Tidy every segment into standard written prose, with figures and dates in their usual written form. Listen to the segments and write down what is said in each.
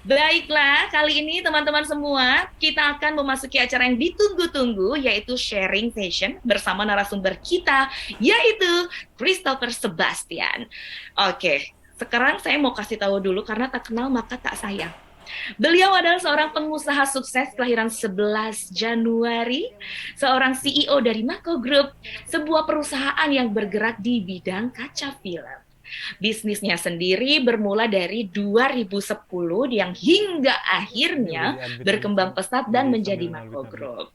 Baiklah, kali ini teman-teman semua, kita akan memasuki acara yang ditunggu-tunggu, yaitu sharing session bersama narasumber kita, yaitu Christopher Sebastian. Oke, sekarang saya mau kasih tahu dulu, karena tak kenal maka tak sayang. Beliau adalah seorang pengusaha sukses kelahiran 11 Januari, seorang CEO dari Mako Group, sebuah perusahaan yang bergerak di bidang kaca film. Bisnisnya sendiri bermula dari 2010 yang hingga Ini udah akhirnya di-unmute belum sih? berkembang pesat dan Jadi menjadi sambil Mako nge-unmute. Group.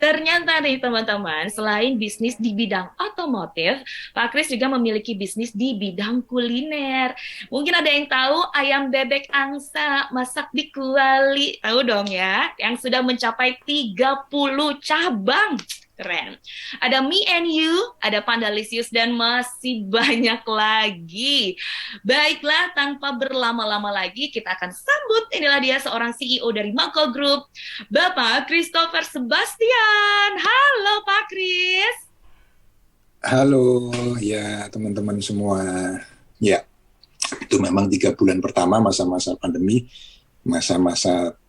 Ternyata nih teman-teman, selain bisnis di bidang otomotif, Pak Kris juga memiliki bisnis di bidang kuliner. Mungkin ada yang tahu ayam bebek angsa masak di kuali. Tahu dong ya, yang sudah mencapai 30 cabang. Keren. Ada Me and You, ada Pandalisius, dan masih banyak lagi. Baiklah, tanpa berlama-lama lagi, kita akan sambut. Inilah dia seorang CEO dari Mako Group, Bapak Christopher Sebastian. Halo Pak Kris. Halo, ya teman-teman semua. Ya, itu memang 3 bulan pertama masa-masa pandemi, masa-masa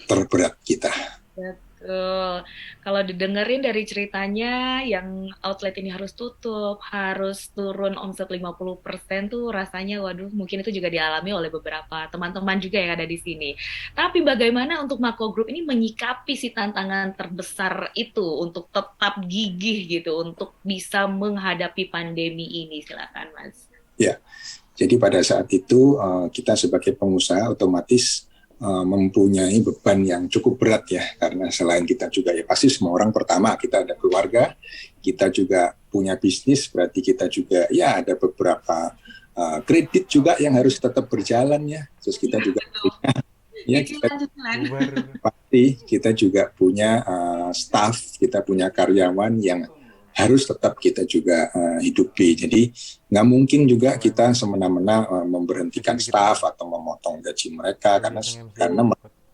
terberat kita. Betul. Kalau didengerin dari ceritanya, yang outlet ini harus tutup, harus turun omset 50% tuh rasanya, waduh, mungkin itu juga dialami oleh beberapa teman-teman juga yang ada di sini. Tapi bagaimana untuk Mako Group ini menyikapi si tantangan terbesar itu untuk tetap gigih gitu, untuk bisa menghadapi pandemi ini? Silakan, Mas. Ya, jadi pada saat itu kita sebagai pengusaha otomatis mempunyai beban yang cukup berat ya, karena selain kita juga ya pasti semua orang pertama kita ada keluarga, kita juga punya bisnis, berarti kita juga ya ada beberapa kredit juga yang harus tetap berjalan ya. Terus kita juga ya kita Bubar. pasti kita juga punya staff, kita punya karyawan yang harus tetap kita juga hidupi. Jadi nggak mungkin juga kita semena-mena memberhentikan staff atau memotong gaji mereka karena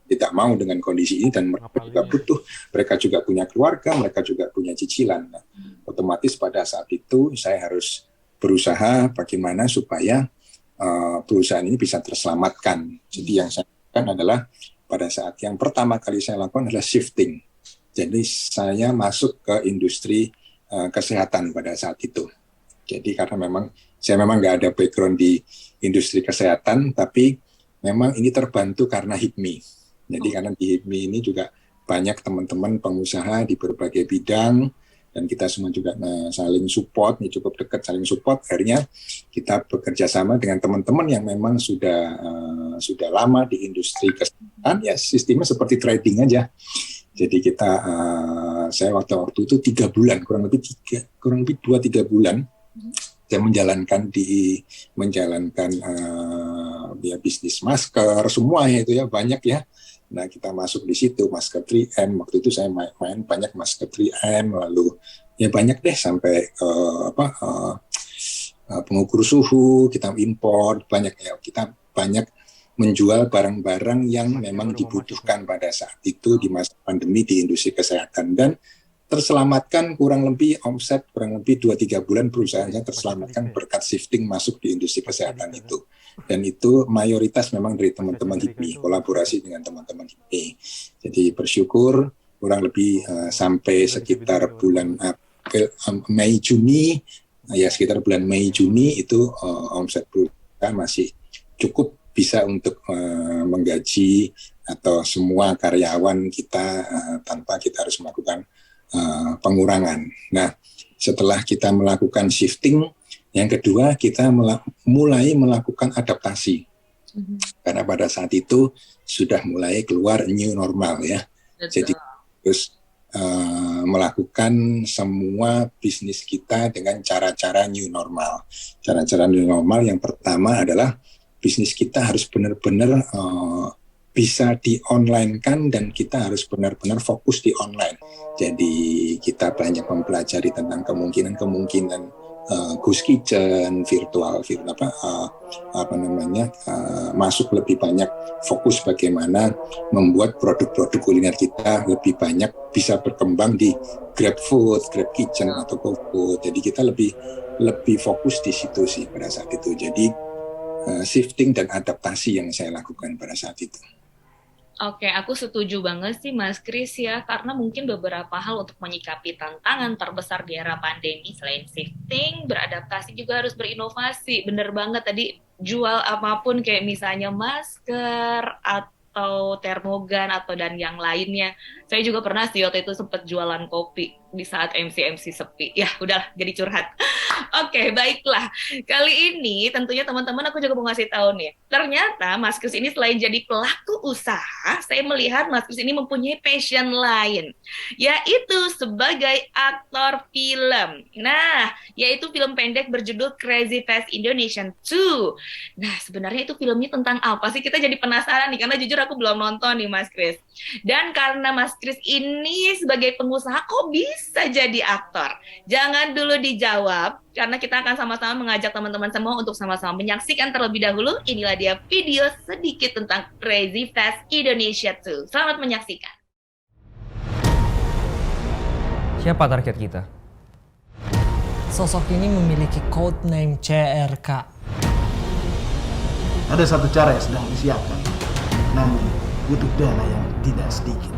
tidak mau dengan kondisi ini, dan mereka juga butuh, mereka juga punya keluarga, mereka juga punya cicilan. Nah, otomatis pada saat itu saya harus berusaha bagaimana supaya perusahaan ini bisa terselamatkan. Jadi yang saya lakukan adalah pada saat yang pertama kali saya lakukan adalah shifting. Jadi saya masuk ke industri kesehatan pada saat itu. Jadi karena saya memang nggak ada background di industri kesehatan, tapi memang ini terbantu karena HIPMI. Jadi karena di HIPMI ini juga banyak teman-teman pengusaha di berbagai bidang, dan kita semua juga saling support, ini cukup dekat saling support. Akhirnya kita bekerja sama dengan teman-teman yang memang sudah lama di industri kesehatan, ya sistemnya seperti trading aja. Jadi saya waktu itu 3 bulan, kurang lebih 2-3 bulan, saya menjalankan ya bisnis masker semuanya itu ya, banyak ya. Nah kita masuk di situ masker 3M, waktu itu saya main banyak masker 3M, lalu ya banyak deh sampai pengukur suhu kita impor banyak ya, kita banyak menjual barang-barang yang memang dibutuhkan pada saat itu di masa pandemi di industri kesehatan, dan terselamatkan kurang lebih omset kurang lebih 2-3 bulan perusahaan saya terselamatkan berkat shifting masuk di industri kesehatan itu. Dan itu mayoritas memang dari teman-teman HIPMI, kolaborasi dengan teman-teman HIPMI. Jadi bersyukur kurang lebih sampai sekitar bulan April, Mei Juni, ya sekitar bulan Mei Juni itu omset perusahaan masih cukup bisa untuk menggaji atau semua karyawan kita tanpa kita harus melakukan pengurangan. Nah, setelah kita melakukan shifting, yang kedua kita mulai melakukan adaptasi. Karena pada saat itu sudah mulai keluar new normal ya. Jadi terus melakukan semua bisnis kita dengan cara-cara new normal. Cara-cara new normal yang pertama adalah bisnis kita harus benar-benar bisa di-online-kan, dan kita harus benar-benar fokus di online. Jadi kita banyak mempelajari tentang kemungkinan ghost kitchen, virtual masuk lebih banyak, fokus bagaimana membuat produk-produk kuliner kita lebih banyak bisa berkembang di GrabFood, Grab Kitchen atau GoFood. Jadi kita lebih fokus di situ sih pada saat itu. Jadi shifting dan adaptasi yang saya lakukan pada saat itu. Oke, aku setuju banget sih Mas Kris ya, karena mungkin beberapa hal untuk menyikapi tantangan terbesar di era pandemi selain shifting, beradaptasi juga harus berinovasi. Bener banget tadi jual apapun kayak misalnya masker atau termogan atau dan yang lainnya. Saya juga pernah sih waktu itu sempat jualan kopi di saat MC-MC sepi. Ya, udahlah jadi curhat. Oke, baiklah. Kali ini tentunya teman-teman aku juga mau ngasih tahu nih. Ternyata Mas Kris ini selain jadi pelaku usaha, saya melihat Mas Kris ini mempunyai passion lain, yaitu sebagai aktor film. Nah, yaitu film pendek berjudul Crazy Fast Indonesian 2. Nah, sebenarnya itu filmnya tentang apa sih? Kita jadi penasaran nih, karena jujur aku belum nonton nih Mas Kris. Dan karena Mas Kris ini sebagai pengusaha, kok bisa jadi aktor? Jangan dulu dijawab, karena kita akan sama-sama mengajak teman-teman semua untuk sama-sama menyaksikan terlebih dahulu. Inilah dia video sedikit tentang Crazy Fast Indonesia 2. Selamat menyaksikan. Siapa target kita? Sosok ini memiliki code name CRK. Ada satu cara yang sedang disiapkan, namun butuh dana yang tidak sedikit.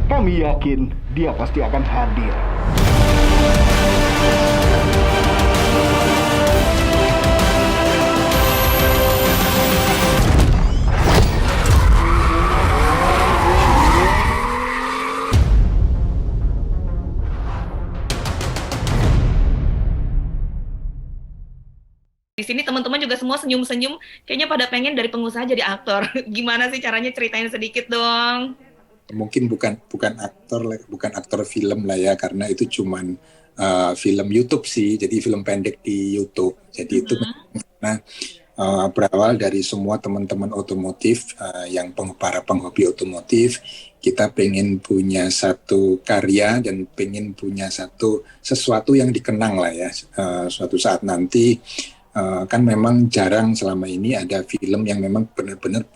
Kami yakin dia pasti akan hadir. Di sini teman-teman juga semua senyum-senyum, kayaknya pada pengen dari pengusaha jadi aktor. Gimana sih caranya, ceritain sedikit dong. Mungkin bukan aktor film lah ya, karena itu cuman film YouTube sih, jadi film pendek di YouTube. Jadi itu karena berawal dari semua teman-teman otomotif yang para penghobi otomotif. Kita pengen punya satu karya dan pengen punya sesuatu yang dikenang lah ya, suatu saat nanti. Kan memang jarang selama ini ada film yang memang benar-benar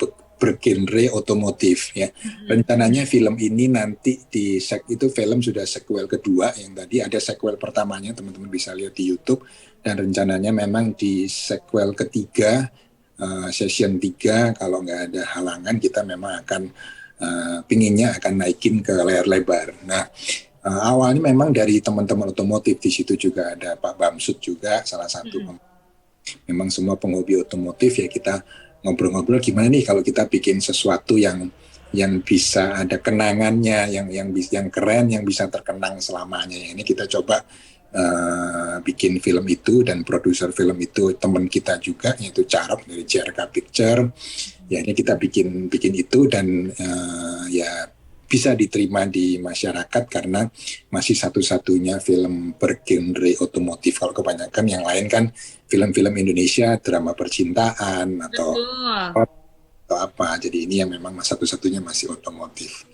bergenre otomotif ya. Rencananya film ini nanti itu film sudah sequel kedua, yang tadi ada sequel pertamanya teman-teman bisa lihat di YouTube, dan rencananya memang di sequel ketiga season 3 kalau nggak ada halangan kita memang akan pinginnya akan naikin ke layar lebar. Nah, awalnya memang dari teman-teman otomotif, di situ juga ada Pak Bamsud juga salah satu. Memang semua penghobi otomotif ya, kita ngobrol-ngobrol gimana nih kalau kita bikin sesuatu yang bisa ada kenangannya, yang keren, yang bisa terkenang selamanya. Ini kita coba bikin film itu, dan produser film itu teman kita juga, yaitu Carok dari CRK Picture. Ya ini kita bikin itu, dan ya bisa diterima di masyarakat karena masih satu-satunya film bergenre otomotif. Kalau kebanyakan yang lain kan film-film Indonesia drama percintaan atau apa. Jadi ini yang memang satu-satunya masih otomotif.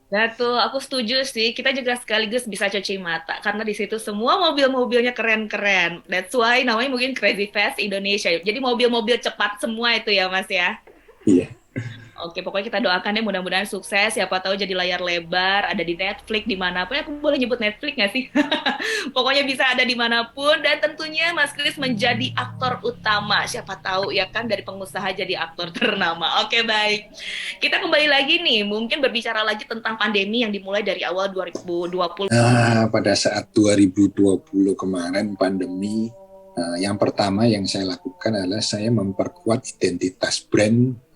Betul, aku setuju sih. Kita juga sekaligus bisa cuci mata karena di situ semua mobil-mobilnya keren-keren. That's why namanya mungkin Crazy Fast Indonesia. Jadi mobil-mobil cepat semua itu ya, Mas ya. Iya. Oke, pokoknya kita doakan ya mudah-mudahan sukses. Siapa tahu jadi layar lebar, ada di Netflix dimanapun. Aku boleh nyebut Netflix nggak sih? Pokoknya bisa ada dimanapun. Dan tentunya Mas Kris menjadi aktor utama. Siapa tahu ya kan dari pengusaha jadi aktor ternama. Oke, baik. Kita kembali lagi nih. Mungkin berbicara lagi tentang pandemi yang dimulai dari awal 2020. Pada saat 2020 kemarin pandemi, yang pertama yang saya lakukan adalah saya memperkuat identitas brand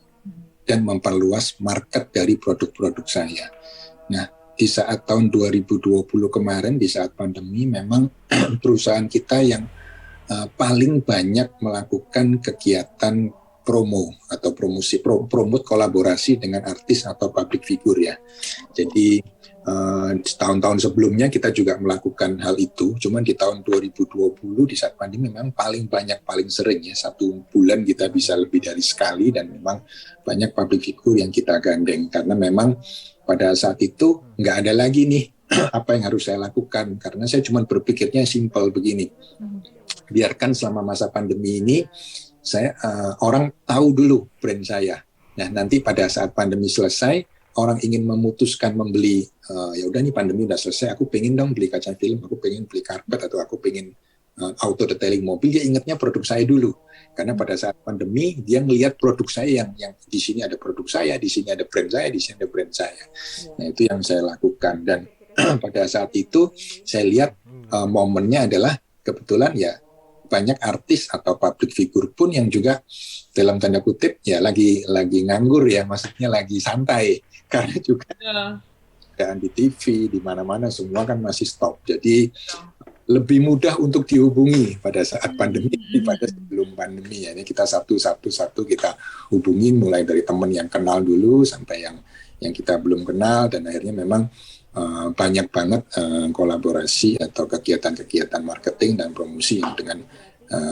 dan memperluas market dari produk-produk saya. Nah, di saat tahun 2020 kemarin, di saat pandemi, memang perusahaan kita yang paling banyak melakukan kegiatan promo atau promote kolaborasi dengan artis atau public figure ya. Jadi tahun-tahun sebelumnya kita juga melakukan hal itu, cuman di tahun 2020 di saat pandemi memang paling banyak, paling sering ya, satu bulan kita bisa lebih dari sekali, dan memang banyak public figure yang kita gandeng karena memang pada saat itu nggak ada lagi nih apa yang harus saya lakukan, karena saya cuma berpikirnya simpel begini, biarkan selama masa pandemi ini saya orang tahu dulu brand saya. Nah, nanti pada saat pandemi selesai, orang ingin memutuskan membeli, ya udah nih pandemi udah selesai, aku pengen dong beli kaca film, aku pengen beli karpet, atau aku pengen auto detailing mobil, dia ingatnya produk saya dulu. Karena pada saat pandemi, dia melihat produk saya yang di sini ada produk saya, di sini ada brand saya, di sini ada brand saya. Nah, itu yang saya lakukan. Dan pada saat itu, saya lihat momennya adalah kebetulan ya banyak artis atau public figure pun yang juga dalam tanda kutip ya lagi nganggur ya, maksudnya lagi santai karena juga di TV di mana-mana semua kan masih stop. Jadi lebih mudah untuk dihubungi pada saat pandemi daripada sebelum pandemi ya. Ini kita satu kita hubungin mulai dari teman yang kenal dulu sampai yang kita belum kenal, dan akhirnya memang banyak banget kolaborasi atau kegiatan-kegiatan marketing dan promosi dengan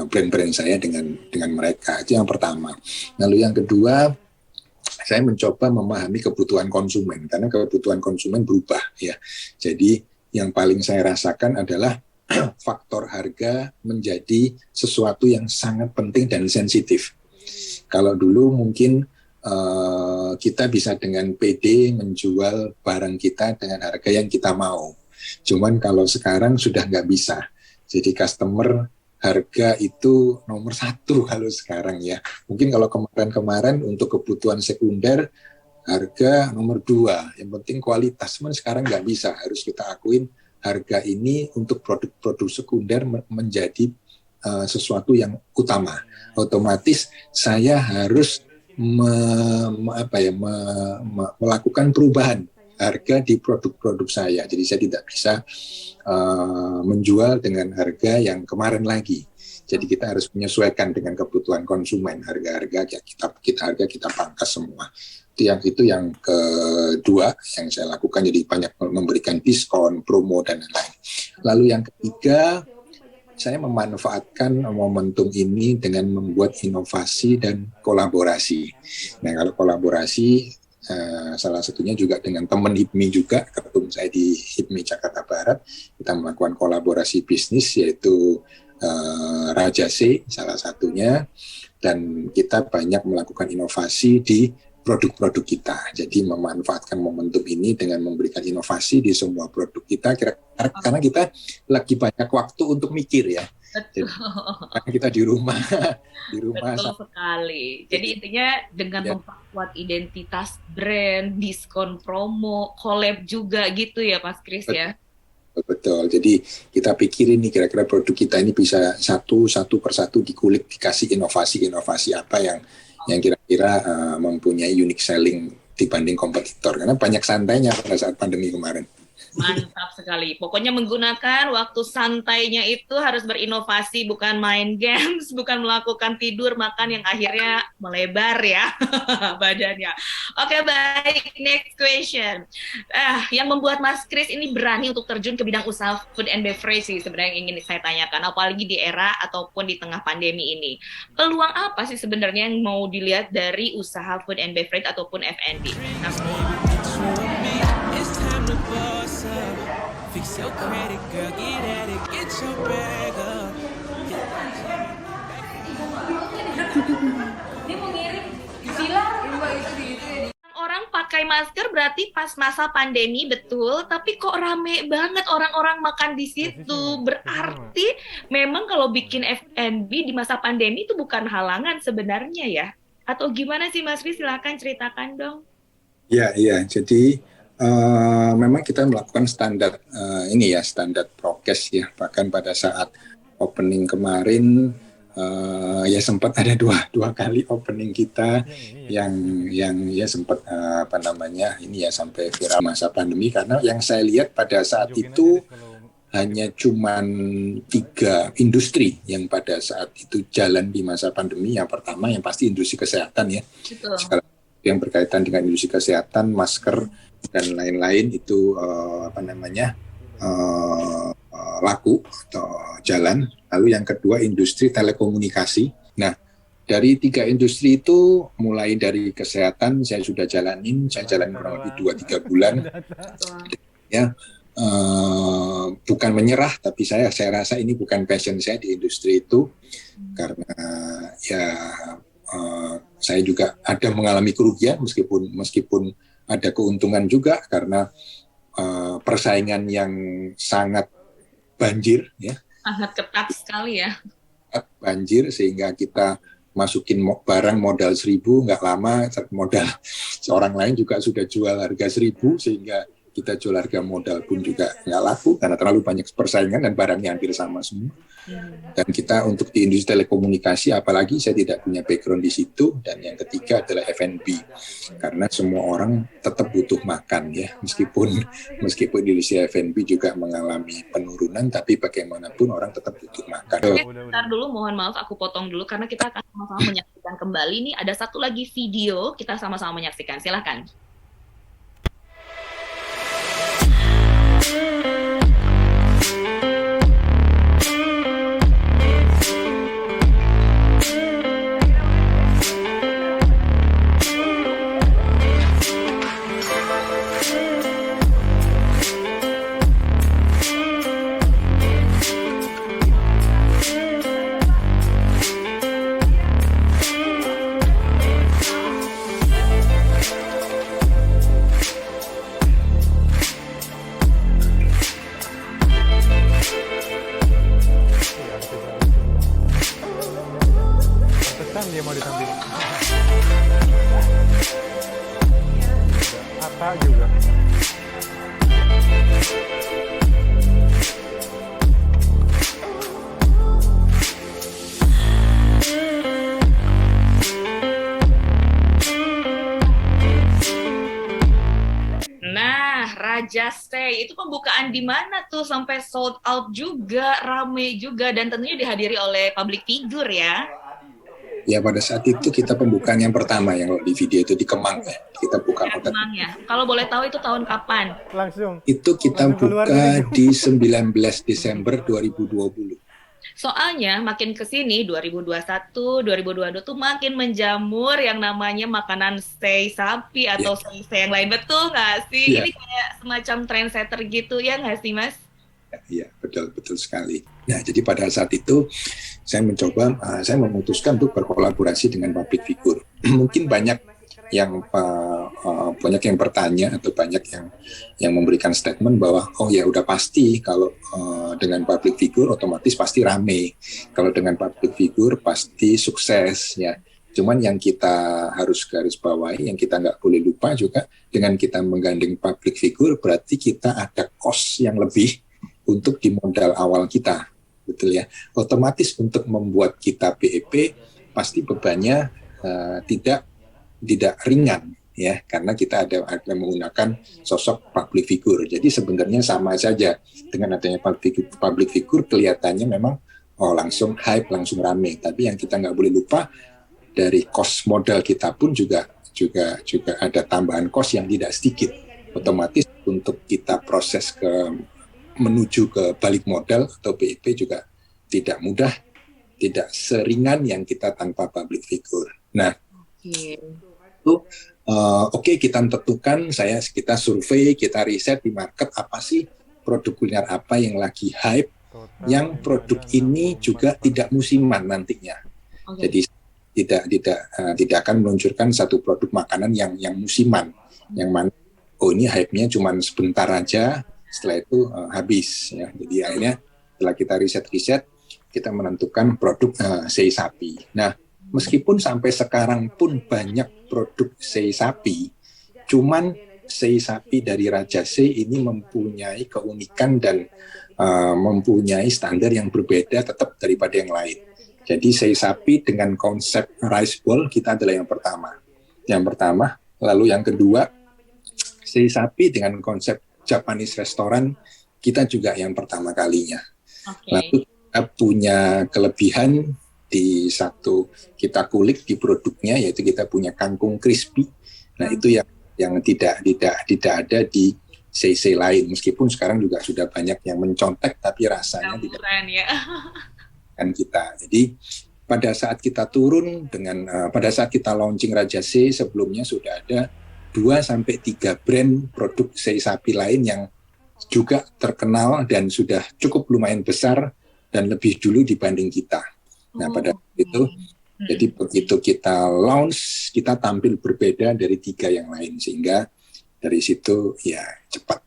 brand-brand saya dengan mereka. Itu yang pertama. Lalu yang kedua, saya mencoba memahami kebutuhan konsumen karena kebutuhan konsumen berubah ya. Jadi yang paling saya rasakan adalah faktor harga menjadi sesuatu yang sangat penting dan sensitif. Kalau dulu mungkin kita bisa dengan PD menjual barang kita dengan harga yang kita mau. Cuman kalau sekarang sudah nggak bisa. Jadi customer harga itu nomor satu kalau sekarang ya. Mungkin kalau kemarin-kemarin untuk kebutuhan sekunder harga nomor dua. Yang penting kualitas. Cuman sekarang nggak bisa. Harus kita akuin harga ini untuk produk-produk sekunder menjadi sesuatu yang utama. Otomatis saya harus melakukan perubahan harga di produk-produk saya. Jadi saya tidak bisa menjual dengan harga yang kemarin lagi. Jadi kita harus menyesuaikan dengan kebutuhan konsumen. Harga-harga kita pangkas semua. Itu yang kedua yang saya lakukan. Jadi banyak memberikan diskon, promo dan lain-lain. Lalu yang ketiga, saya memanfaatkan momentum ini dengan membuat inovasi dan kolaborasi. Nah, kalau kolaborasi, salah satunya juga dengan teman HIPMI juga, ketum saya di HIPMI Jakarta Barat, kita melakukan kolaborasi bisnis, yaitu Raja C, salah satunya, dan kita banyak melakukan inovasi di produk-produk kita. Jadi memanfaatkan momentum ini dengan memberikan inovasi di semua produk kita, karena kita lagi banyak waktu untuk mikir ya. Jadi, karena kita di rumah. Betul sekali. Jadi intinya dengan memperkuat identitas brand, diskon promo, collab juga gitu ya Mas Kris ya. Betul. Jadi kita pikirin nih kira-kira produk kita ini bisa satu persatu dikulik, dikasih inovasi apa yang kira-kira mempunyai unique selling dibanding kompetitor, karena banyak santainya pada saat pandemi kemarin. Mantap sekali. Pokoknya menggunakan waktu santainya itu harus berinovasi, bukan main games, bukan melakukan tidur, makan yang akhirnya melebar ya badannya. Oke, baik. Next question. Yang membuat Mas Kris ini berani untuk terjun ke bidang usaha food and beverage sih sebenarnya yang ingin saya tanyakan, apalagi di era ataupun di tengah pandemi ini. Peluang apa sih sebenarnya yang mau dilihat dari usaha food and beverage ataupun F&B? Fix your credit, girl, get at it, get your bag up. Orang pakai masker berarti pas masa pandemi betul, tapi kok rame banget orang-orang makan di situ. Berarti memang kalau bikin F&B di masa pandemi itu bukan halangan sebenarnya ya? Atau gimana sih Mas Ri? Silakan ceritakan dong. Iya. Jadi memang kita melakukan standar standar prokes ya. Bahkan pada saat opening kemarin ya sempat ada dua kali opening kita yang ya sempat sampai viral masa pandemi, karena yang saya lihat pada saat itu hanya cuman 3 industri yang pada saat itu jalan di masa pandemi. Yang pertama yang pasti industri kesehatan ya. Sekarang yang berkaitan dengan industri kesehatan, masker dan lain-lain itu laku atau jalan. Lalu yang kedua industri telekomunikasi. Nah, dari 3 industri itu, mulai dari kesehatan saya sudah saya jalan kurang lebih 2-3 bulan. Ya, bukan menyerah, tapi saya rasa ini bukan passion saya di industri itu, karena ya saya juga ada mengalami kerugian meskipun ada keuntungan juga karena persaingan yang sangat banjir ya. Sangat ketat sekali ya. Banjir sehingga kita masukin barang modal 1.000, nggak lama modal seorang lain juga sudah jual harga 1.000 sehingga kita jual harga modal pun juga nggak laku karena terlalu banyak persaingan dan barangnya hampir sama semua. Dan kita untuk di industri telekomunikasi, apalagi saya tidak punya background di situ. Dan yang ketiga adalah F&B, karena semua orang tetap butuh makan ya, meskipun industri F&B juga mengalami penurunan, tapi bagaimanapun orang tetap butuh makan. Oke, bentar dulu, mohon maaf aku potong dulu karena kita akan sama-sama menyaksikan kembali nih. Ada satu lagi video, kita sama-sama menyaksikan. Silahkan. Dia mau ditampilkan Atta juga. Nah, Raja Stay itu pembukaan di mana tuh sampai sold out juga, rame juga, dan tentunya dihadiri oleh public figure ya. Ya pada saat itu kita pembukaan yang pertama yang di video itu di Kemang ya. Kita buka hotel. Kemang ya. Kalau boleh tahu itu tahun kapan? Langsung. Itu kita buka di 19 Desember 2020. Soalnya makin ke sini 2021, 2022 tuh makin menjamur yang namanya makanan stay sapi atau stay yang lain, betul nggak sih? Ini kayak semacam trendsetter gitu ya nggak sih, Mas? Iya, betul sekali. Nah, jadi pada saat itu saya memutuskan untuk berkolaborasi dengan public figure. Mungkin banyak yang bertanya atau banyak yang memberikan statement bahwa oh ya udah pasti kalau dengan public figure otomatis pasti rame. Kalau dengan public figure pasti sukses ya. Cuman yang kita harus garis bawahi, yang kita nggak boleh lupa juga dengan kita menggandeng public figure berarti kita ada cost yang lebih untuk di modal awal kita, betul ya. Otomatis untuk membuat kita BEP pasti bebannya tidak ringan ya, karena kita ada menggunakan sosok public figure. Jadi sebenarnya sama saja dengan adanya public figure kelihatannya memang langsung hype, langsung rame. Tapi yang kita nggak boleh lupa dari cost modal kita pun juga ada tambahan cost yang tidak sedikit. Otomatis untuk kita proses menuju ke balik modal atau BEP juga tidak mudah, tidak seringan yang kita tanpa public figure. Nah, Oke, kita tentukan, kita survei, kita riset di market apa sih produk kuliner apa yang lagi hype, yang produk ini juga tidak musiman nantinya. Jadi tidak akan meluncurkan satu produk makanan yang musiman, yang mana ini hype-nya cuma sebentar aja. Setelah itu habis ya. Jadi akhirnya setelah kita riset kita menentukan produk sei sapi. Nah, meskipun sampai sekarang pun banyak produk sei sapi, cuman sei sapi dari Raja Sei ini mempunyai keunikan dan mempunyai standar yang berbeda tetap daripada yang lain. Jadi sei sapi dengan konsep rice bowl kita adalah yang pertama. Lalu yang kedua, sei sapi dengan konsep Japanese restoran kita juga yang pertama kalinya. Lalu kita punya kelebihan di satu, kita kulik di produknya, yaitu kita punya kangkung crispy. Nah itu yang tidak ada di sei lain. Meskipun sekarang juga sudah banyak yang mencontek, tapi rasanya tidak kan kita. Jadi pada saat kita turun pada saat kita launching Raja Sei, sebelumnya sudah ada 2-3 brand produk sei sapi lain yang juga terkenal dan sudah cukup lumayan besar dan lebih dulu dibanding kita. Nah, pada itu Jadi begitu kita launch, kita tampil berbeda dari 3 yang lain, sehingga dari situ ya cepat,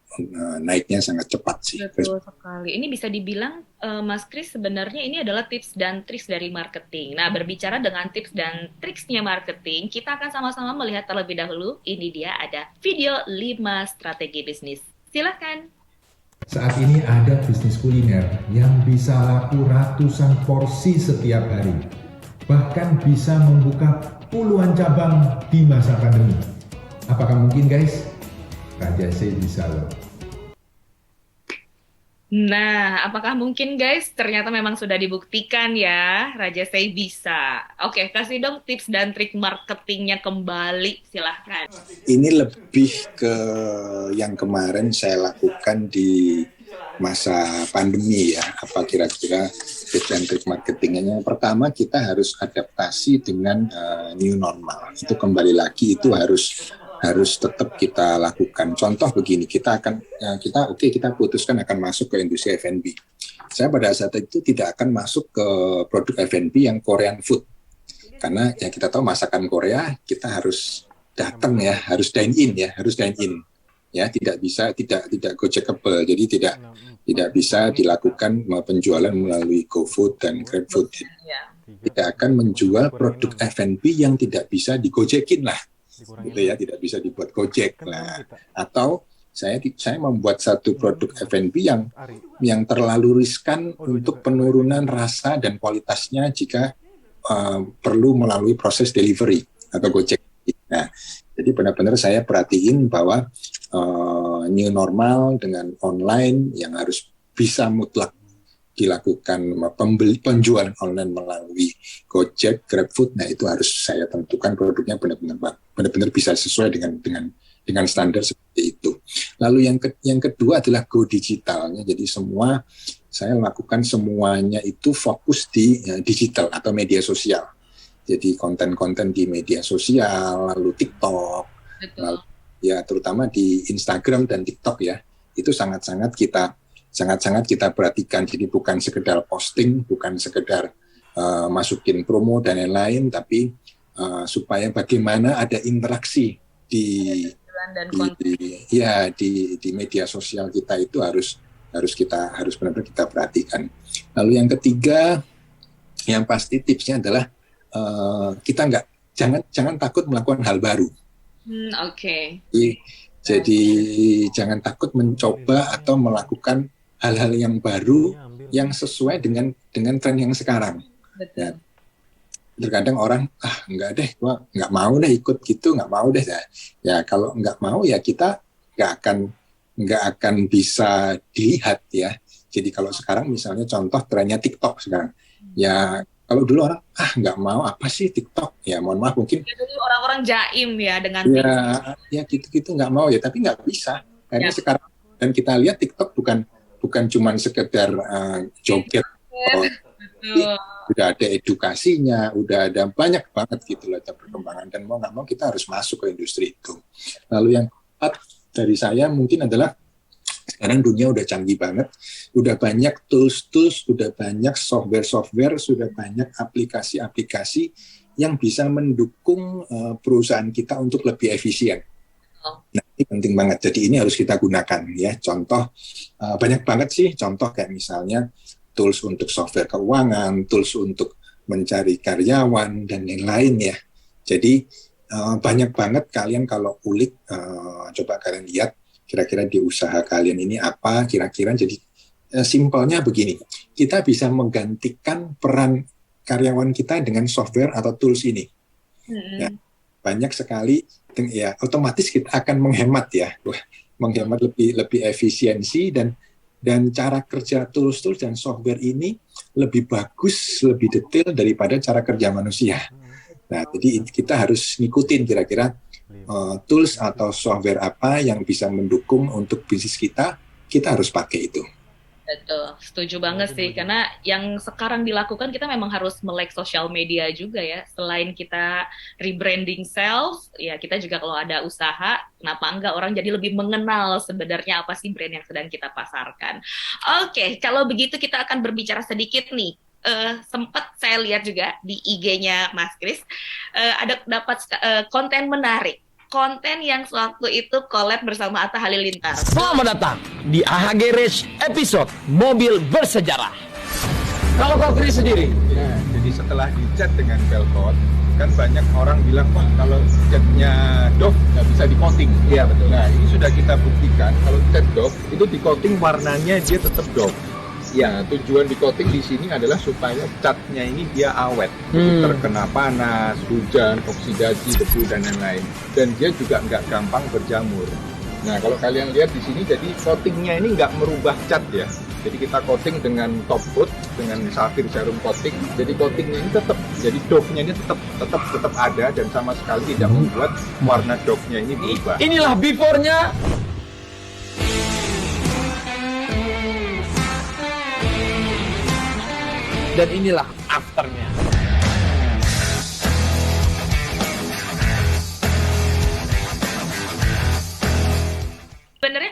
naiknya sangat cepat sih. Betul sekali. Ini bisa dibilang, Mas Kris, sebenarnya ini adalah tips dan trik dari marketing. Nah, berbicara dengan tips dan triksnya marketing, kita akan sama-sama melihat terlebih dahulu. Ini dia ada video 5 strategi bisnis. Silakan. Saat ini ada bisnis kuliner yang bisa laku ratusan porsi setiap hari. Bahkan bisa membuka puluhan cabang di masa pandemi. Apakah mungkin, guys? Raja C bisa loh. Nah, apakah mungkin guys? Ternyata memang sudah dibuktikan ya, Raja Say bisa. Oke, kasih dong tips dan trik marketingnya kembali, silahkan. Ini lebih ke yang kemarin saya lakukan di masa pandemi ya. Apa kira-kira tips dan trik marketingnya? Yang pertama, kita harus adaptasi dengan new normal. Itu kembali lagi, itu harus tetap kita lakukan. Contoh begini, kita putuskan akan masuk ke industri F&B. Saya pada saat itu tidak akan masuk ke produk F&B yang Korean food, karena yang kita tahu masakan Korea kita harus datang ya, harus dine in ya, tidak bisa tidak Gojekable, jadi tidak bisa dilakukan penjualan melalui GoFood dan GrabFood. Tidak akan menjual produk F&B yang tidak bisa digojekin lah. Gitu ya, tidak bisa dibuat Gojek lah. Atau saya membuat satu produk F&B yang terlalu riskan untuk penurunan rasa dan kualitasnya jika perlu melalui proses delivery atau Gojek. Nah, jadi benar-benar saya perhatiin bahwa new normal dengan online yang harus bisa mutlak dilakukan penjualan online melalui Gojek, GrabFood. Nah, itu harus saya tentukan produknya benar-benar bisa sesuai dengan standar seperti itu. Lalu yang kedua adalah go digitalnya. Jadi saya lakukan semuanya itu fokus di digital atau media sosial. Jadi konten-konten di media sosial, lalu TikTok, lalu, ya terutama di Instagram dan TikTok ya, itu sangat-sangat kita perhatikan. Jadi bukan sekedar posting, bukan sekedar masukin promo dan lain-lain, tapi supaya bagaimana ada interaksi di media sosial kita, itu harus benar-benar kita perhatikan. Lalu yang ketiga, yang pasti tipsnya adalah kita jangan takut melakukan hal baru. Oke. Jadi jangan takut mencoba atau melakukan hal-hal yang baru yang sesuai dengan tren yang sekarang. Ya. Terkadang orang enggak deh, gua nggak mau deh ikut gitu, nggak mau deh. Ya kalau nggak mau ya kita nggak akan bisa dilihat ya. Jadi kalau sekarang misalnya contoh trennya TikTok sekarang, ya kalau dulu orang nggak mau, apa sih TikTok, ya mohon maaf mungkin orang-orang jaim ya dengan ya gitu nggak mau ya, tapi nggak bisa karena sekarang, dan kita lihat TikTok bukan cuma sekedar joget, udah ada edukasinya, udah ada banyak banget gitu loh perkembangan, dan mau nggak mau kita harus masuk ke industri itu. Lalu yang keempat dari saya mungkin adalah sekarang dunia udah canggih banget, udah banyak tools, udah banyak software, sudah banyak aplikasi-aplikasi yang bisa mendukung perusahaan kita untuk lebih efisien. Nah, ini penting banget. Jadi ini harus kita gunakan ya. Contoh banyak banget sih. Contoh kayak misalnya tools untuk software keuangan, tools untuk mencari karyawan dan lain-lain ya. Jadi banyak banget kalian kalau ulik, coba kalian lihat kira-kira di usaha kalian ini apa kira-kira. Jadi simpelnya begini, kita bisa menggantikan peran karyawan kita dengan software atau tools ini. Ya, banyak sekali ya, otomatis kita akan menghemat ya, menghemat lebih efisiensi, dan cara kerja tools dan software ini lebih bagus, lebih detail daripada cara kerja manusia. Nah, jadi kita harus ngikutin kira-kira tools atau software apa yang bisa mendukung untuk bisnis kita harus pakai itu. Betul, setuju banget sih, karena yang sekarang dilakukan kita memang harus melek sosial media juga ya. Selain kita rebranding self, ya kita juga kalau ada usaha, kenapa enggak orang jadi lebih mengenal sebenarnya apa sih brand yang sedang kita pasarkan. Oke, kalau begitu kita akan berbicara sedikit nih sempat saya lihat juga di IG-nya Mas Kris, ada dapat konten menarik. Konten yang sewaktu itu collab bersama Atta Halilintar. Selamat datang di AHG Race episode Mobil Bersejarah. Kalau kau Kris sendiri, Ya, jadi setelah dicat dengan velcot, kan banyak orang bilang, wah kalau catnya Dove nggak bisa di coating. iya betul. Nah, ini sudah kita buktikan kalau cat Dove itu di coating warnanya dia tetap Dove. Ya, tujuan di coating di sini adalah supaya catnya ini dia awet, terkena panas, hujan, oksidasi, debu dan lain-lain. Dan dia juga nggak gampang berjamur. Nah, kalau kalian lihat di sini, jadi coatingnya ini nggak merubah cat ya. Jadi kita coating dengan top coat, dengan safir serum coating. Jadi coatingnya ini tetap, jadi Dove-nya ini tetap ada dan sama sekali tidak membuat warna Dove-nya ini berubah. Inilah before-nya. Dan inilah afternya. Sebenarnya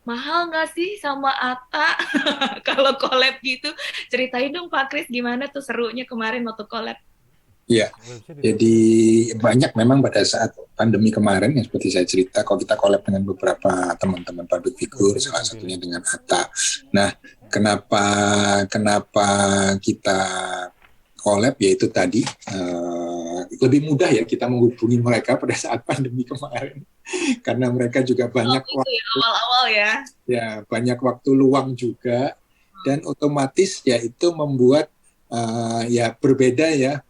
mahal nggak sih sama Atta kalau collab gitu? Ceritain dong Pak Kris, gimana tuh serunya kemarin waktu collab? Ya, jadi banyak memang pada saat pandemi kemarin yang seperti saya cerita, kalau kita collab dengan beberapa teman-teman public figure, salah satunya dengan Atta. Nah, kenapa kita collab, yaitu tadi lebih mudah ya kita menghubungi mereka pada saat pandemi kemarin, karena mereka juga banyak waktu ya, awal-awal ya. Banyak waktu luang juga, dan otomatis ya itu membuat ya berbeda ya,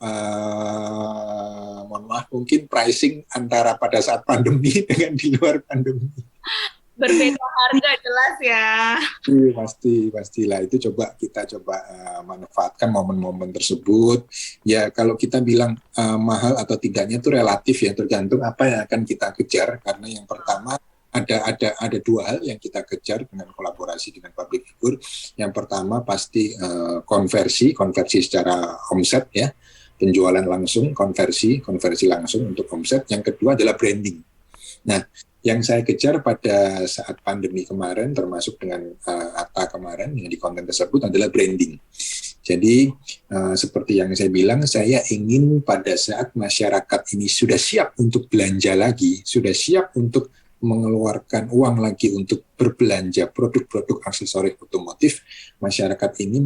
mohon maaf mungkin pricing antara pada saat pandemi dengan di luar pandemi. Berbeda harga jelas ya. Pastilah itu kita coba manfaatkan momen-momen tersebut. Ya kalau kita bilang mahal atau tidaknya itu relatif ya, tergantung apa yang akan kita kejar. Karena yang pertama ada dua hal yang kita kejar dengan kolaborasi dengan public figure. Yang pertama pasti konversi secara omset ya, penjualan langsung, konversi langsung untuk omset. Yang kedua adalah branding. Nah, yang saya kejar pada saat pandemi kemarin, termasuk dengan Atta kemarin yang di konten tersebut adalah branding. Jadi seperti yang saya bilang, saya ingin pada saat masyarakat ini sudah siap untuk belanja lagi, sudah siap untuk mengeluarkan uang lagi untuk berbelanja produk-produk aksesoris otomotif, masyarakat ini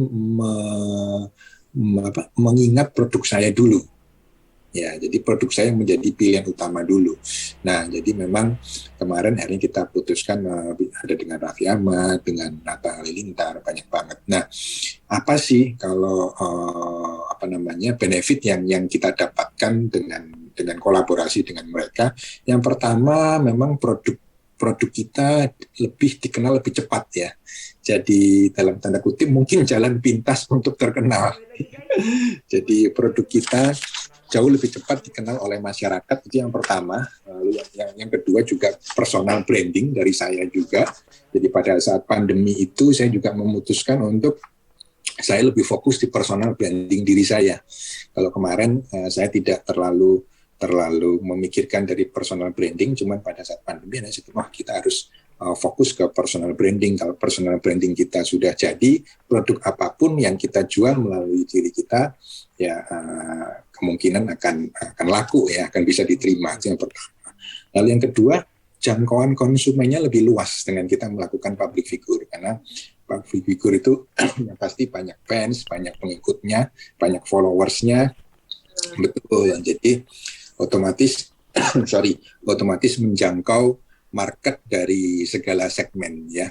mengingat produk saya dulu. Ya, jadi produk saya menjadi pilihan utama dulu. Nah, jadi memang kemarin hari ini kita putuskan ada dengan Raffi Ahmad, dengan Atta Halilintar, banyak banget. Nah, apa sih kalau benefit yang kita dapatkan dengan kolaborasi dengan mereka? Yang pertama, memang produk kita lebih dikenal lebih cepat ya. Jadi dalam tanda kutip mungkin jalan pintas untuk terkenal. Jadi produk kita jauh lebih cepat dikenal oleh masyarakat, itu yang pertama. Lalu yang kedua juga personal branding dari saya juga. Jadi pada saat pandemi itu saya juga memutuskan untuk saya lebih fokus di personal branding diri saya. Kalau kemarin saya tidak terlalu memikirkan dari personal branding, cuman pada saat pandemi kita harus fokus ke personal branding. Kalau personal branding kita sudah jadi, produk apapun yang kita jual melalui diri kita ya kemungkinan akan laku ya, akan bisa diterima. Itu yang pertama. Lalu yang kedua, jangkauan konsumennya lebih luas dengan kita melakukan public figure, karena public figure itu yang pasti banyak fans, banyak pengikutnya, banyak followersnya, betul. Jadi otomatis menjangkau market dari segala segmen ya.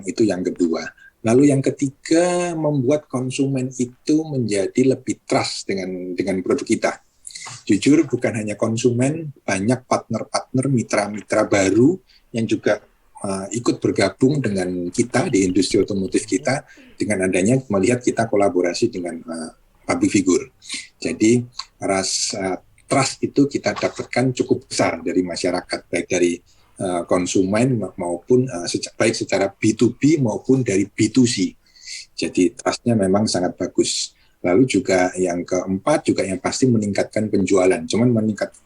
Itu yang kedua. Lalu yang ketiga, membuat konsumen itu menjadi lebih trust dengan produk kita. Jujur, bukan hanya konsumen, banyak partner-partner, mitra-mitra baru yang juga ikut bergabung dengan kita di industri otomotif kita dengan adanya melihat kita kolaborasi dengan public figure. Jadi rasa trust itu kita dapatkan cukup besar dari masyarakat, baik dari konsumen maupun baik secara B2B maupun dari B2C. Jadi trust-nya memang sangat bagus. Lalu juga yang keempat juga yang pasti meningkatkan penjualan. Cuman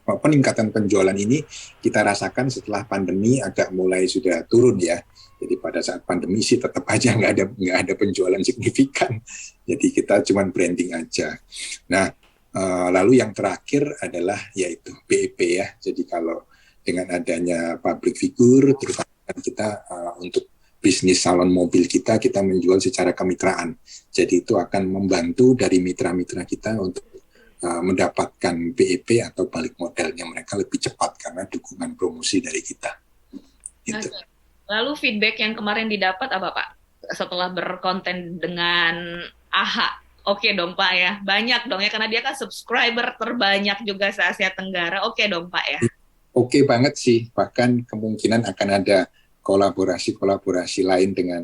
peningkatan penjualan ini kita rasakan setelah pandemi agak mulai sudah turun ya. Jadi pada saat pandemi sih tetap aja nggak ada penjualan signifikan. Jadi kita cuman branding aja. Nah, lalu yang terakhir adalah yaitu BEP ya. Jadi kalau dengan adanya public figure, terutama kita untuk bisnis salon mobil kita menjual secara kemitraan. Jadi itu akan membantu dari mitra-mitra kita untuk mendapatkan BEP atau balik modalnya mereka lebih cepat karena dukungan promosi dari kita. Gitu. Okay. Lalu feedback yang kemarin didapat apa Pak? Setelah berkonten dengan AHA. Oke dong Pak ya, banyak dong ya karena dia kan subscriber terbanyak juga se-Asia Tenggara. Oke dong Pak ya. Oke banget sih, bahkan kemungkinan akan ada kolaborasi lain dengan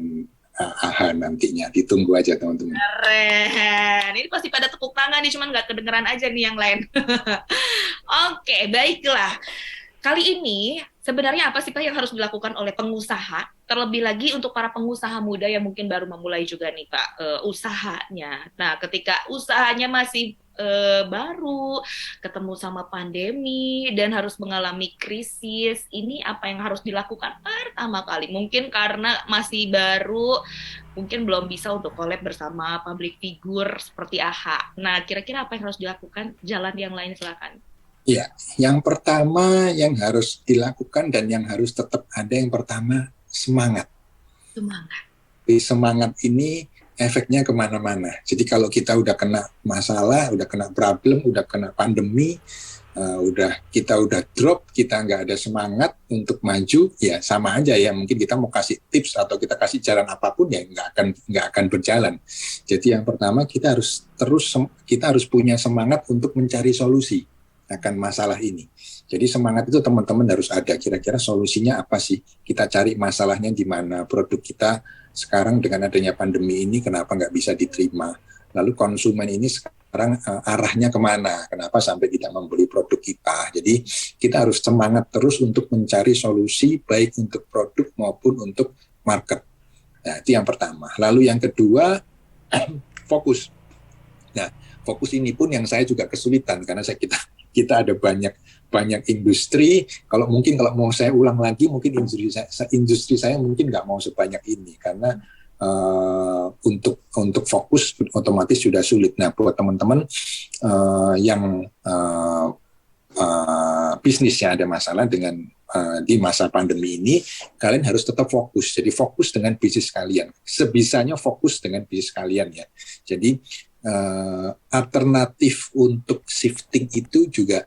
AHA nantinya. Ditunggu aja teman-teman. Keren. Ini pasti pada tepuk tangan nih, cuman nggak kedengeran aja nih yang lain. Oke, baiklah. Kali ini sebenarnya apa sih Pak yang harus dilakukan oleh pengusaha, terlebih lagi untuk para pengusaha muda yang mungkin baru memulai juga nih Pak usahanya. Nah, ketika usahanya masih baru, ketemu sama pandemi dan harus mengalami krisis, ini apa yang harus dilakukan pertama kali? Mungkin karena masih baru, mungkin belum bisa untuk collab bersama public figure seperti AHA. Nah, kira-kira apa yang harus dilakukan? Jalan yang lain silakan. Ya, yang pertama yang harus dilakukan dan yang harus tetap ada yang pertama semangat. Semangat. Semangat ini efeknya kemana-mana. Jadi kalau kita udah kena masalah, udah kena problem, udah kena pandemi, kita udah drop, kita nggak ada semangat untuk maju, ya sama aja ya. Mungkin kita mau kasih tips atau kita kasih jalan apapun ya nggak akan berjalan. Jadi yang pertama kita harus punya semangat untuk mencari solusi akan masalah ini. Jadi semangat itu teman-teman harus ada. Kira-kira solusinya apa sih? Kita cari masalahnya di mana. Produk kita sekarang dengan adanya pandemi ini kenapa nggak bisa diterima? Lalu konsumen ini sekarang arahnya kemana? Kenapa sampai tidak membeli produk kita? Jadi kita harus semangat terus untuk mencari solusi baik untuk produk maupun untuk market. Nah, itu yang pertama. Lalu yang kedua, fokus. Nah, fokus ini pun yang saya juga kesulitan karena kita ada banyak industri. Kalau mau saya ulang lagi, mungkin industri saya mungkin nggak mau sebanyak ini karena untuk fokus otomatis sudah sulit. Nah, buat teman-teman yang bisnisnya ada masalah dengan di masa pandemi ini, kalian harus tetap fokus. Jadi fokus dengan bisnis kalian. Sebisanya fokus dengan bisnis kalian ya. Jadi alternatif untuk shifting itu juga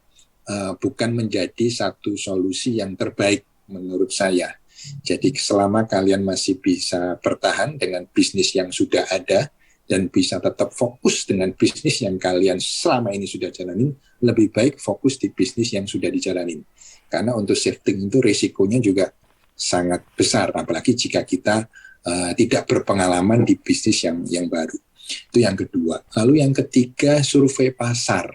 bukan menjadi satu solusi yang terbaik menurut saya. Jadi selama kalian masih bisa bertahan dengan bisnis yang sudah ada dan bisa tetap fokus dengan bisnis yang kalian selama ini sudah jalanin, lebih baik fokus di bisnis yang sudah dijalanin. Karena untuk shifting itu risikonya juga sangat besar, apalagi jika kita tidak berpengalaman di bisnis yang baru. Itu yang kedua. Lalu yang ketiga, survei pasar.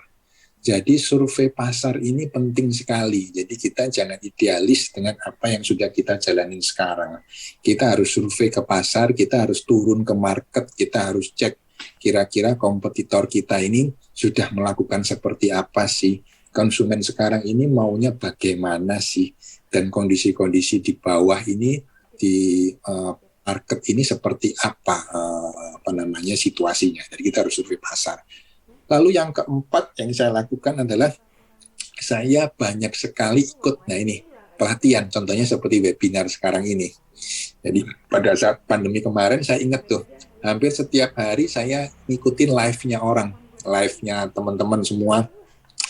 Jadi survei pasar ini penting sekali. Jadi kita jangan idealis dengan apa yang sudah kita jalanin sekarang. Kita harus survei ke pasar, kita harus turun ke market, kita harus cek kira-kira kompetitor kita ini sudah melakukan seperti apa sih. Konsumen sekarang ini maunya bagaimana sih. Dan kondisi-kondisi di bawah ini di market ini seperti apa situasinya. Jadi kita harus survei pasar. Lalu yang keempat yang saya lakukan adalah saya banyak sekali ikut. Nah ini pelatihan, contohnya seperti webinar sekarang ini. Jadi pada saat pandemi kemarin saya ingat tuh, hampir setiap hari saya ngikutin live-nya orang, live-nya teman-teman semua,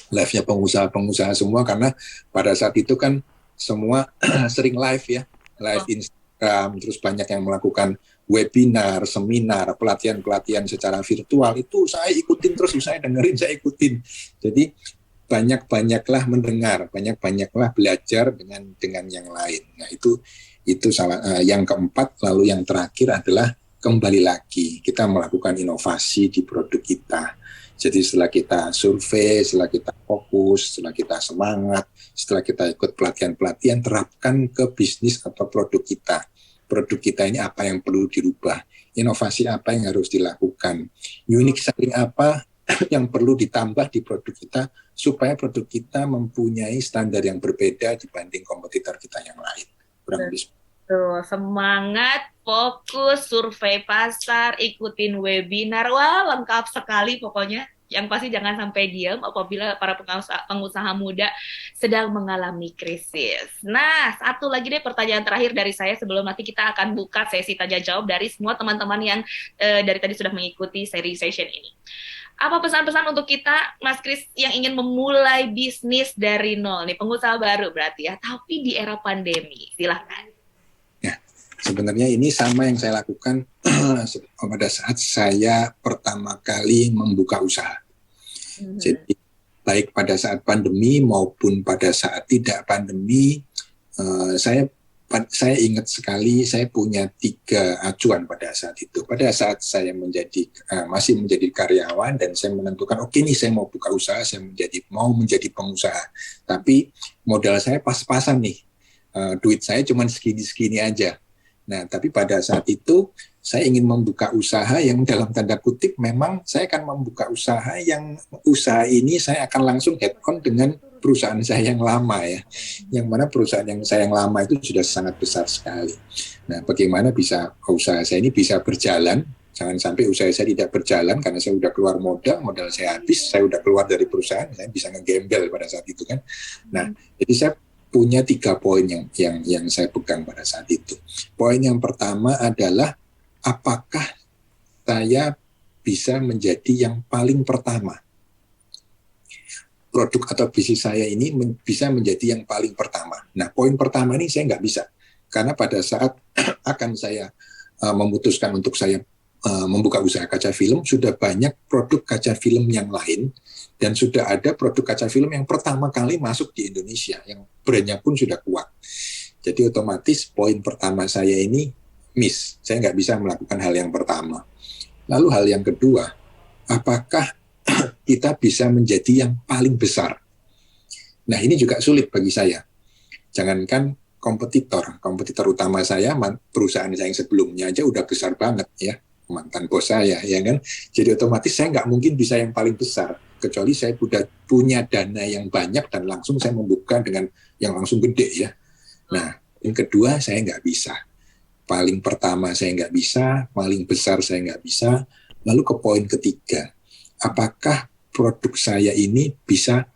live-nya pengusaha-pengusaha semua, karena pada saat itu kan semua sering live ya, live Instagram, terus banyak yang melakukan webinar, seminar, pelatihan-pelatihan secara virtual, itu saya ikutin terus, saya dengerin, saya ikutin. Jadi banyak-banyaklah mendengar, banyak-banyaklah belajar dengan yang lain. Nah itu salah yang keempat. Lalu yang terakhir adalah kembali lagi kita melakukan inovasi di produk kita. Jadi setelah kita survei, setelah kita fokus, setelah kita semangat, setelah kita ikut pelatihan-pelatihan, terapkan ke bisnis atau produk kita. Produk kita ini apa yang perlu dirubah, inovasi apa yang harus dilakukan, unique selling apa yang perlu ditambah di produk kita supaya produk kita mempunyai standar yang berbeda dibanding kompetitor kita yang lain. Kurang lebih. Tuh, semangat, fokus, survei pasar, ikutin webinar. Wah, lengkap sekali pokoknya. Yang pasti jangan sampai diam apabila para pengusaha muda sedang mengalami krisis. Nah, satu lagi deh pertanyaan terakhir dari saya sebelum nanti kita akan buka sesi tanya jawab dari semua teman-teman yang dari tadi sudah mengikuti seri session ini. Apa pesan-pesan untuk kita, Mas Kris, yang ingin memulai bisnis dari nol nih, pengusaha baru berarti ya, tapi di era pandemi. Silahkan. Ya, sebenarnya ini sama yang saya lakukan pada saat saya pertama kali membuka usaha. Jadi baik pada saat pandemi maupun pada saat tidak pandemi, saya ingat sekali saya punya 3 acuan pada saat itu. Pada saat saya masih menjadi karyawan dan saya menentukan oke nih saya mau buka usaha, saya mau menjadi pengusaha. Tapi modal saya pas-pasan nih, duit saya cuma segini-segini aja. Nah, tapi pada saat itu saya ingin membuka usaha yang dalam tanda kutip memang saya akan membuka usaha ini saya akan langsung head on dengan perusahaan saya yang lama ya. Yang mana perusahaan yang saya yang lama itu sudah sangat besar sekali. Nah, bagaimana bisa usaha saya ini bisa berjalan? Jangan sampai usaha saya tidak berjalan karena saya udah keluar modal saya habis, saya udah keluar dari perusahaan, saya bisa ngegembel pada saat itu kan. Nah, jadi saya punya 3 poin yang saya pegang pada saat itu. Poin yang pertama adalah apakah saya bisa menjadi yang paling pertama. Produk atau bisnis saya ini bisa menjadi yang paling pertama. Nah, poin pertama ini saya nggak bisa. Karena pada saat akan saya memutuskan untuk saya membuka usaha kaca film, sudah banyak produk kaca film yang lain dan sudah ada produk kaca film yang pertama kali masuk di Indonesia, yang brandnya pun sudah kuat. Jadi otomatis poin pertama saya ini miss. Saya nggak bisa melakukan hal yang pertama. Lalu hal yang kedua, apakah kita bisa menjadi yang paling besar? Nah, ini juga sulit bagi saya. Jangankan kompetitor utama saya, perusahaan saya yang sebelumnya aja udah besar banget ya, mantan bos saya, ya kan? Jadi otomatis saya nggak mungkin bisa yang paling besar, kecuali saya sudah punya dana yang banyak dan langsung saya membuka dengan yang langsung gede ya. Nah, yang kedua saya nggak bisa. Paling pertama saya nggak bisa, paling besar saya nggak bisa. Lalu ke poin ketiga, apakah produk saya ini bisa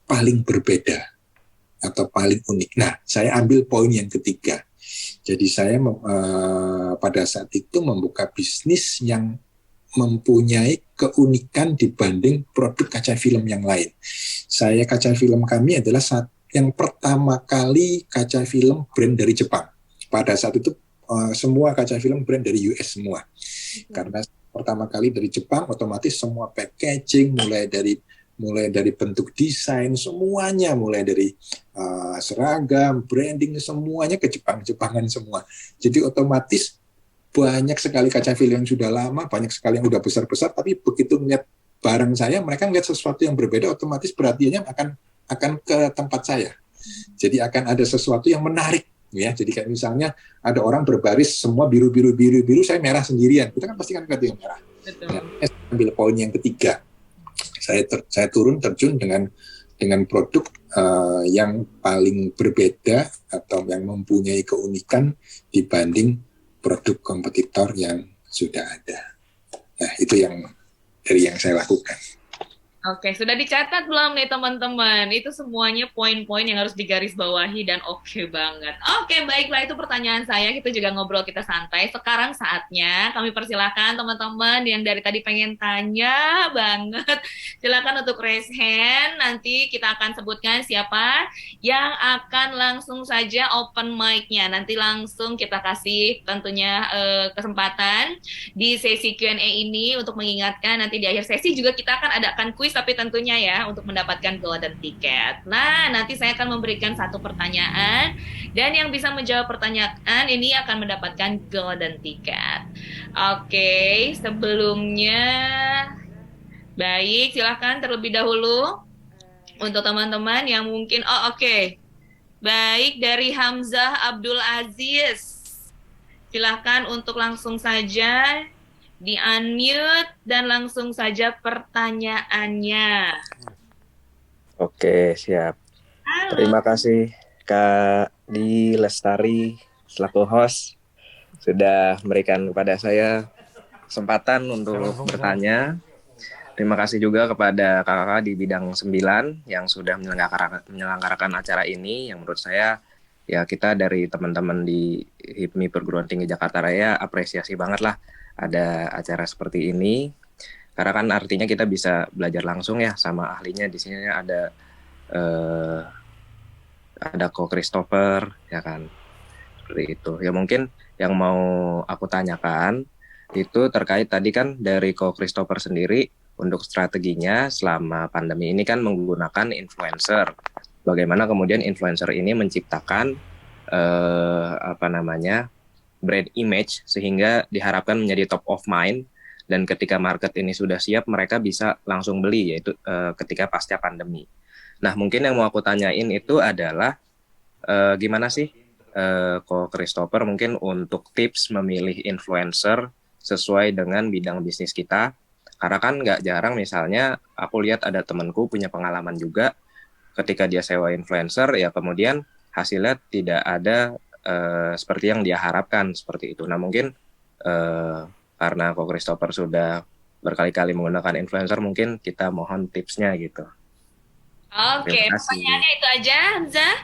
paling berbeda atau paling unik? Nah, saya ambil poin yang ketiga. Jadi saya pada saat itu membuka bisnis yang mempunyai keunikan dibanding produk kaca film yang lain. Kaca film kami adalah yang pertama kali kaca film brand dari Jepang. Pada saat itu semua kaca film brand dari US semua. Karena pertama kali dari Jepang, otomatis semua packaging mulai dari bentuk desain semuanya, mulai dari seragam, branding semuanya ke Jepangan semua. Jadi otomatis banyak sekali kaca film yang sudah lama, banyak sekali yang udah besar-besar, tapi begitu melihat barang saya, mereka melihat sesuatu yang berbeda, otomatis perhatiannya akan ke tempat saya. Jadi akan ada sesuatu yang menarik. Ya, jadi kayak misalnya ada orang berbaris semua biru, saya merah sendirian. Kita kan pasti kan yang merah. Nah, saya ambil poin yang ketiga. Saya terjun dengan produk yang paling berbeda atau yang mempunyai keunikan dibanding produk kompetitor yang sudah ada. Nah, itu yang saya lakukan. Oke, sudah dicatat belum nih teman-teman? Itu semuanya poin-poin yang harus digarisbawahi dan oke banget. Oke, baiklah itu pertanyaan saya. Kita juga ngobrol, kita santai. Sekarang saatnya kami persilakan teman-teman yang dari tadi pengen tanya banget. Silakan untuk raise hand. Nanti kita akan sebutkan siapa yang akan langsung saja open mic-nya. Nanti langsung kita kasih tentunya kesempatan di sesi Q&A ini untuk mengingatkan nanti di akhir sesi juga kita akan adakan kuis tapi tentunya ya untuk mendapatkan golden ticket. Nah, nanti saya akan memberikan satu pertanyaan dan yang bisa menjawab pertanyaan ini akan mendapatkan golden ticket. Oke, sebelumnya baik, silakan terlebih dahulu untuk teman-teman yang mungkin oke. Baik, dari Hamzah Abdul Aziz. Silakan untuk langsung saja di-unmute dan langsung saja pertanyaannya. Oke, siap. Halo. Terima kasih Kak Di Lestari selaku host sudah memberikan kepada saya kesempatan untuk bertanya. Terima kasih juga kepada kakak-kakak di bidang 9 yang sudah menyelenggarakan acara ini, yang menurut saya ya kita dari teman-teman di HIPMI Perguruan Tinggi Jakarta Raya apresiasi banget lah ada acara seperti ini. Karena kan artinya kita bisa belajar langsung ya sama ahlinya. Di sini ada Ko Christopher ya kan. Seperti itu. Ya mungkin yang mau aku tanyakan itu terkait tadi kan dari Ko Christopher sendiri untuk strateginya selama pandemi ini kan menggunakan influencer. Bagaimana kemudian influencer ini menciptakan brand image sehingga diharapkan menjadi top of mind, dan ketika market ini sudah siap mereka bisa langsung beli, yaitu ketika pasca pandemi. Nah mungkin yang mau aku tanyain itu adalah gimana sih Ko Christopher mungkin untuk tips memilih influencer sesuai dengan bidang bisnis kita. Karena kan nggak jarang misalnya aku lihat ada temanku punya pengalaman juga ketika dia sewa influencer ya kemudian hasilnya tidak ada seperti yang dia harapkan seperti itu. Nah mungkin karena Ko Christopher sudah berkali-kali menggunakan influencer mungkin kita mohon tipsnya gitu. Oke, pertanyaannya itu aja Hamzah?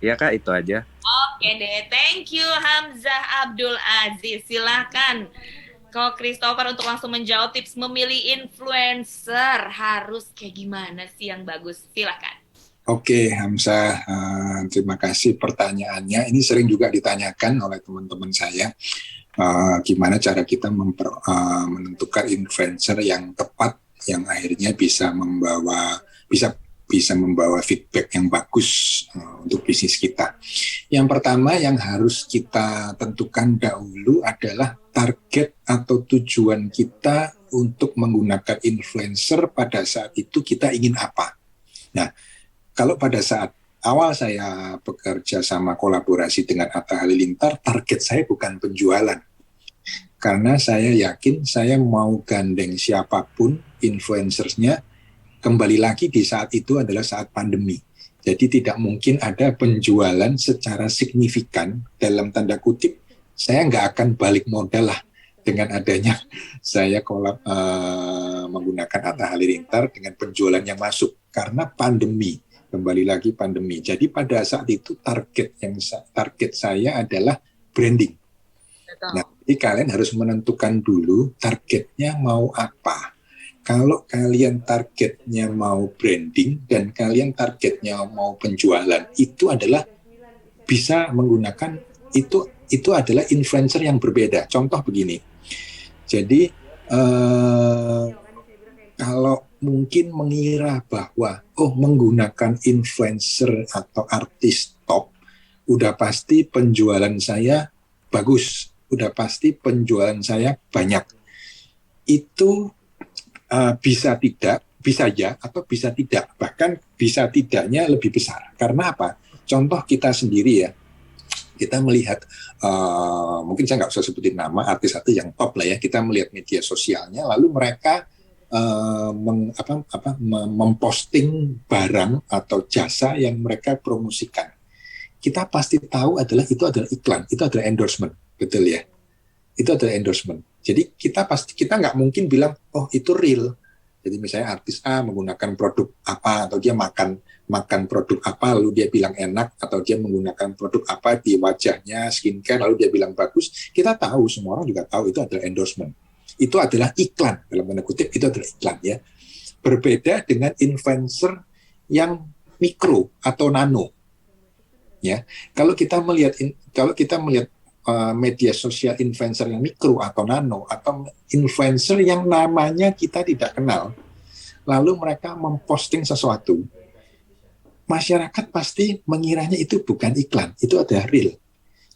Iya Kak, itu aja. Oke deh, thank you Hamzah Abdul Aziz. Silakan Ko Christopher untuk langsung menjawab tips memilih influencer harus kayak gimana sih yang bagus. Silakan. Oke, Hamzah, terima kasih pertanyaannya. Ini sering juga ditanyakan oleh teman-teman saya. Gimana cara kita menentukan influencer yang tepat, yang akhirnya bisa membawa feedback yang bagus untuk bisnis kita. Yang pertama yang harus kita tentukan dahulu adalah target atau tujuan kita untuk menggunakan influencer pada saat itu kita ingin apa. Nah, kalau pada saat awal saya bekerja sama kolaborasi dengan Atta Halilintar, target saya bukan penjualan. Karena saya yakin saya mau gandeng siapapun influencersnya, kembali lagi di saat itu adalah saat pandemi. Jadi tidak mungkin ada penjualan secara signifikan, dalam tanda kutip, saya nggak akan balik modal lah dengan adanya saya menggunakan Atta Halilintar dengan penjualan yang masuk. Karena pandemi, kembali lagi pandemi. Jadi pada saat itu target saya adalah branding. Nah, jadi kalian harus menentukan dulu targetnya mau apa. Kalau kalian targetnya mau branding dan kalian targetnya mau penjualan, itu adalah bisa menggunakan itu adalah influencer yang berbeda. Contoh begini. Jadi kalau mungkin mengira bahwa menggunakan influencer atau artis top udah pasti penjualan saya bagus, udah pasti penjualan saya banyak. Itu bisa ya atau bisa tidak, bahkan bisa tidaknya lebih besar. Karena apa? Contoh kita sendiri ya, kita melihat mungkin saya nggak usah sebutin nama artis-artis yang top lah ya, kita melihat media sosialnya lalu mereka memposting barang atau jasa yang mereka promosikan. Kita pasti tahu itu adalah iklan, itu adalah endorsement, betul ya? Itu adalah endorsement. Jadi kita nggak mungkin bilang itu real. Jadi misalnya artis A menggunakan produk apa atau dia makan produk apa lalu dia bilang enak, atau dia menggunakan produk apa di wajahnya skincare lalu dia bilang bagus. Kita tahu, semua orang juga tahu itu adalah endorsement. Itu adalah iklan, dalam tanda kutip itu adalah iklan ya. Berbeda dengan influencer yang mikro atau nano. Ya. Kalau kita melihat media sosial influencer yang mikro atau nano, atau influencer yang namanya kita tidak kenal, lalu mereka memposting sesuatu, masyarakat pasti mengiranya itu bukan iklan, itu adalah real.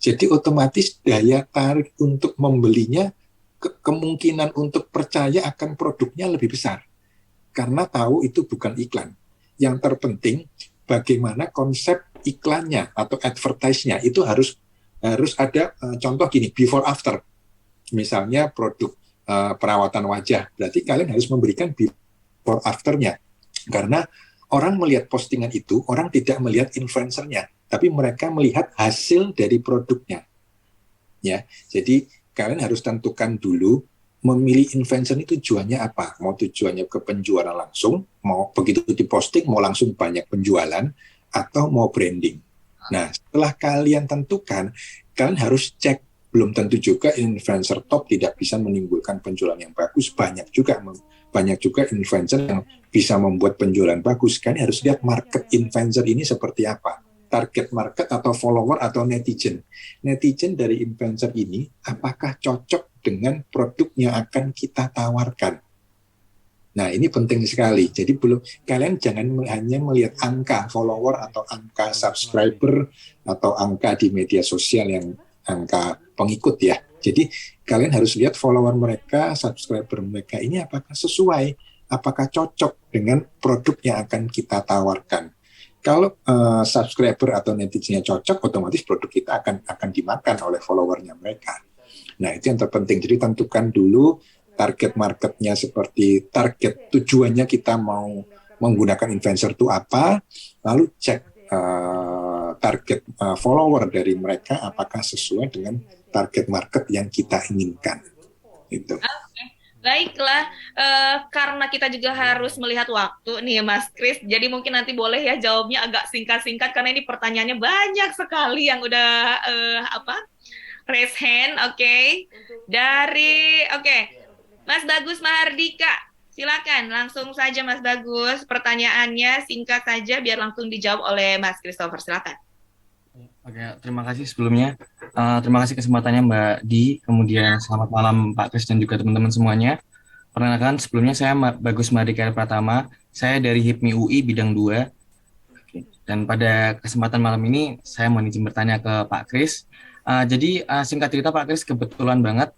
Jadi otomatis daya tarik untuk membelinya, kemungkinan untuk percaya akan produknya lebih besar, karena tahu itu bukan iklan. Yang terpenting bagaimana konsep iklannya atau advertise-nya itu harus ada contoh gini, before after. Misalnya produk perawatan wajah, berarti kalian harus memberikan before after-nya. Karena orang melihat postingan itu, orang tidak melihat influencer-nya, tapi mereka melihat hasil dari produknya. Ya, jadi kalian harus tentukan dulu memilih influencer ini tujuannya apa. Mau tujuannya ke penjualan langsung, mau begitu diposting mau langsung banyak penjualan, atau mau branding. Nah, setelah kalian tentukan, kalian harus cek. Belum tentu juga influencer top tidak bisa menimbulkan penjualan yang bagus. Banyak juga influencer yang bisa membuat penjualan bagus. Kalian harus lihat market influencer ini seperti apa. Target market atau follower atau netizen. Netizen dari influencer ini apakah cocok dengan produk yang akan kita tawarkan. Nah, ini penting sekali. Jadi kalian jangan hanya melihat angka follower atau angka subscriber atau angka di media sosial yang angka pengikut ya. Jadi kalian harus lihat follower mereka, subscriber mereka ini apakah sesuai, apakah cocok dengan produk yang akan kita tawarkan. Kalau subscriber atau netizennya cocok, otomatis produk kita akan dimakan oleh followernya mereka. Nah, itu yang terpenting. Jadi tentukan dulu target marketnya, seperti target tujuannya kita mau menggunakan influencer itu apa, lalu cek target follower dari mereka apakah sesuai dengan target market yang kita inginkan. Itu. Baiklah, karena kita juga harus melihat waktu nih Mas Kris, jadi mungkin nanti boleh ya jawabnya agak singkat-singkat karena ini pertanyaannya banyak sekali yang udah raise hand, oke. Mas Bagus Mahardika, silakan langsung saja Mas Bagus, pertanyaannya singkat saja biar langsung dijawab oleh Mas Christopher, silakan. Oke, terima kasih sebelumnya. Terima kasih kesempatannya Mbak Di. Kemudian selamat malam Pak Kris dan juga teman-teman semuanya. Perkenalkan, sebelumnya saya Bagus Mahardika Pratama. Saya dari HIPMI UI bidang 2. Dan pada kesempatan malam ini saya mau izin bertanya ke Pak Kris. Jadi singkat cerita Pak Kris, kebetulan banget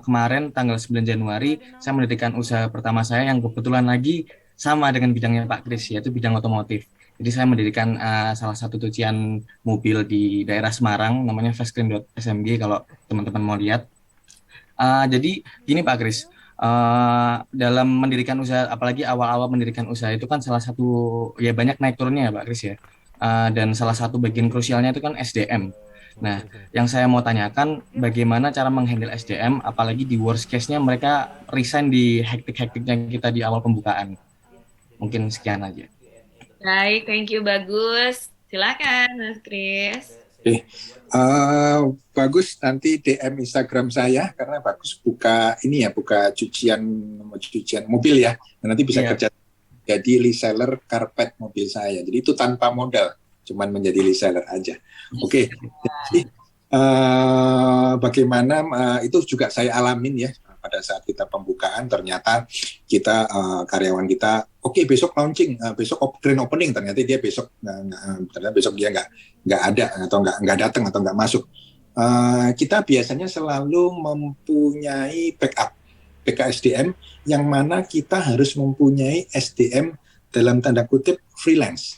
kemarin tanggal 9 Januari saya mendirikan usaha pertama saya yang kebetulan lagi sama dengan bidangnya Pak Kris, yaitu bidang otomotif. Jadi saya mendirikan salah satu cucian mobil di daerah Semarang, namanya fastclean.smg kalau teman-teman mau lihat. Jadi gini Pak Kris, dalam mendirikan usaha, apalagi awal-awal mendirikan usaha itu kan salah satu, ya banyak naik turunnya ya Pak Kris ya. Dan salah satu bagian krusialnya itu kan SDM. Nah, yang saya mau tanyakan, bagaimana cara menghandle SDM, apalagi di worst case-nya mereka resign di hektik-hektiknya kita di awal pembukaan. Mungkin sekian aja. Baik, thank you Bagus. Silakan Mas Kris. Bagus, nanti DM Instagram saya karena Bagus buka cucian mobil ya. Nanti bisa kerja jadi reseller karpet mobil saya. Jadi itu tanpa modal, cuman menjadi reseller aja. Oke. Jadi bagaimana itu juga saya alamin ya. Pada saat kita pembukaan ternyata kita karyawan kita besok launching, besok grand opening, ternyata dia besok dia nggak ada atau nggak datang atau nggak masuk. Kita biasanya selalu mempunyai backup SDM yang mana kita harus mempunyai SDM dalam tanda kutip freelance.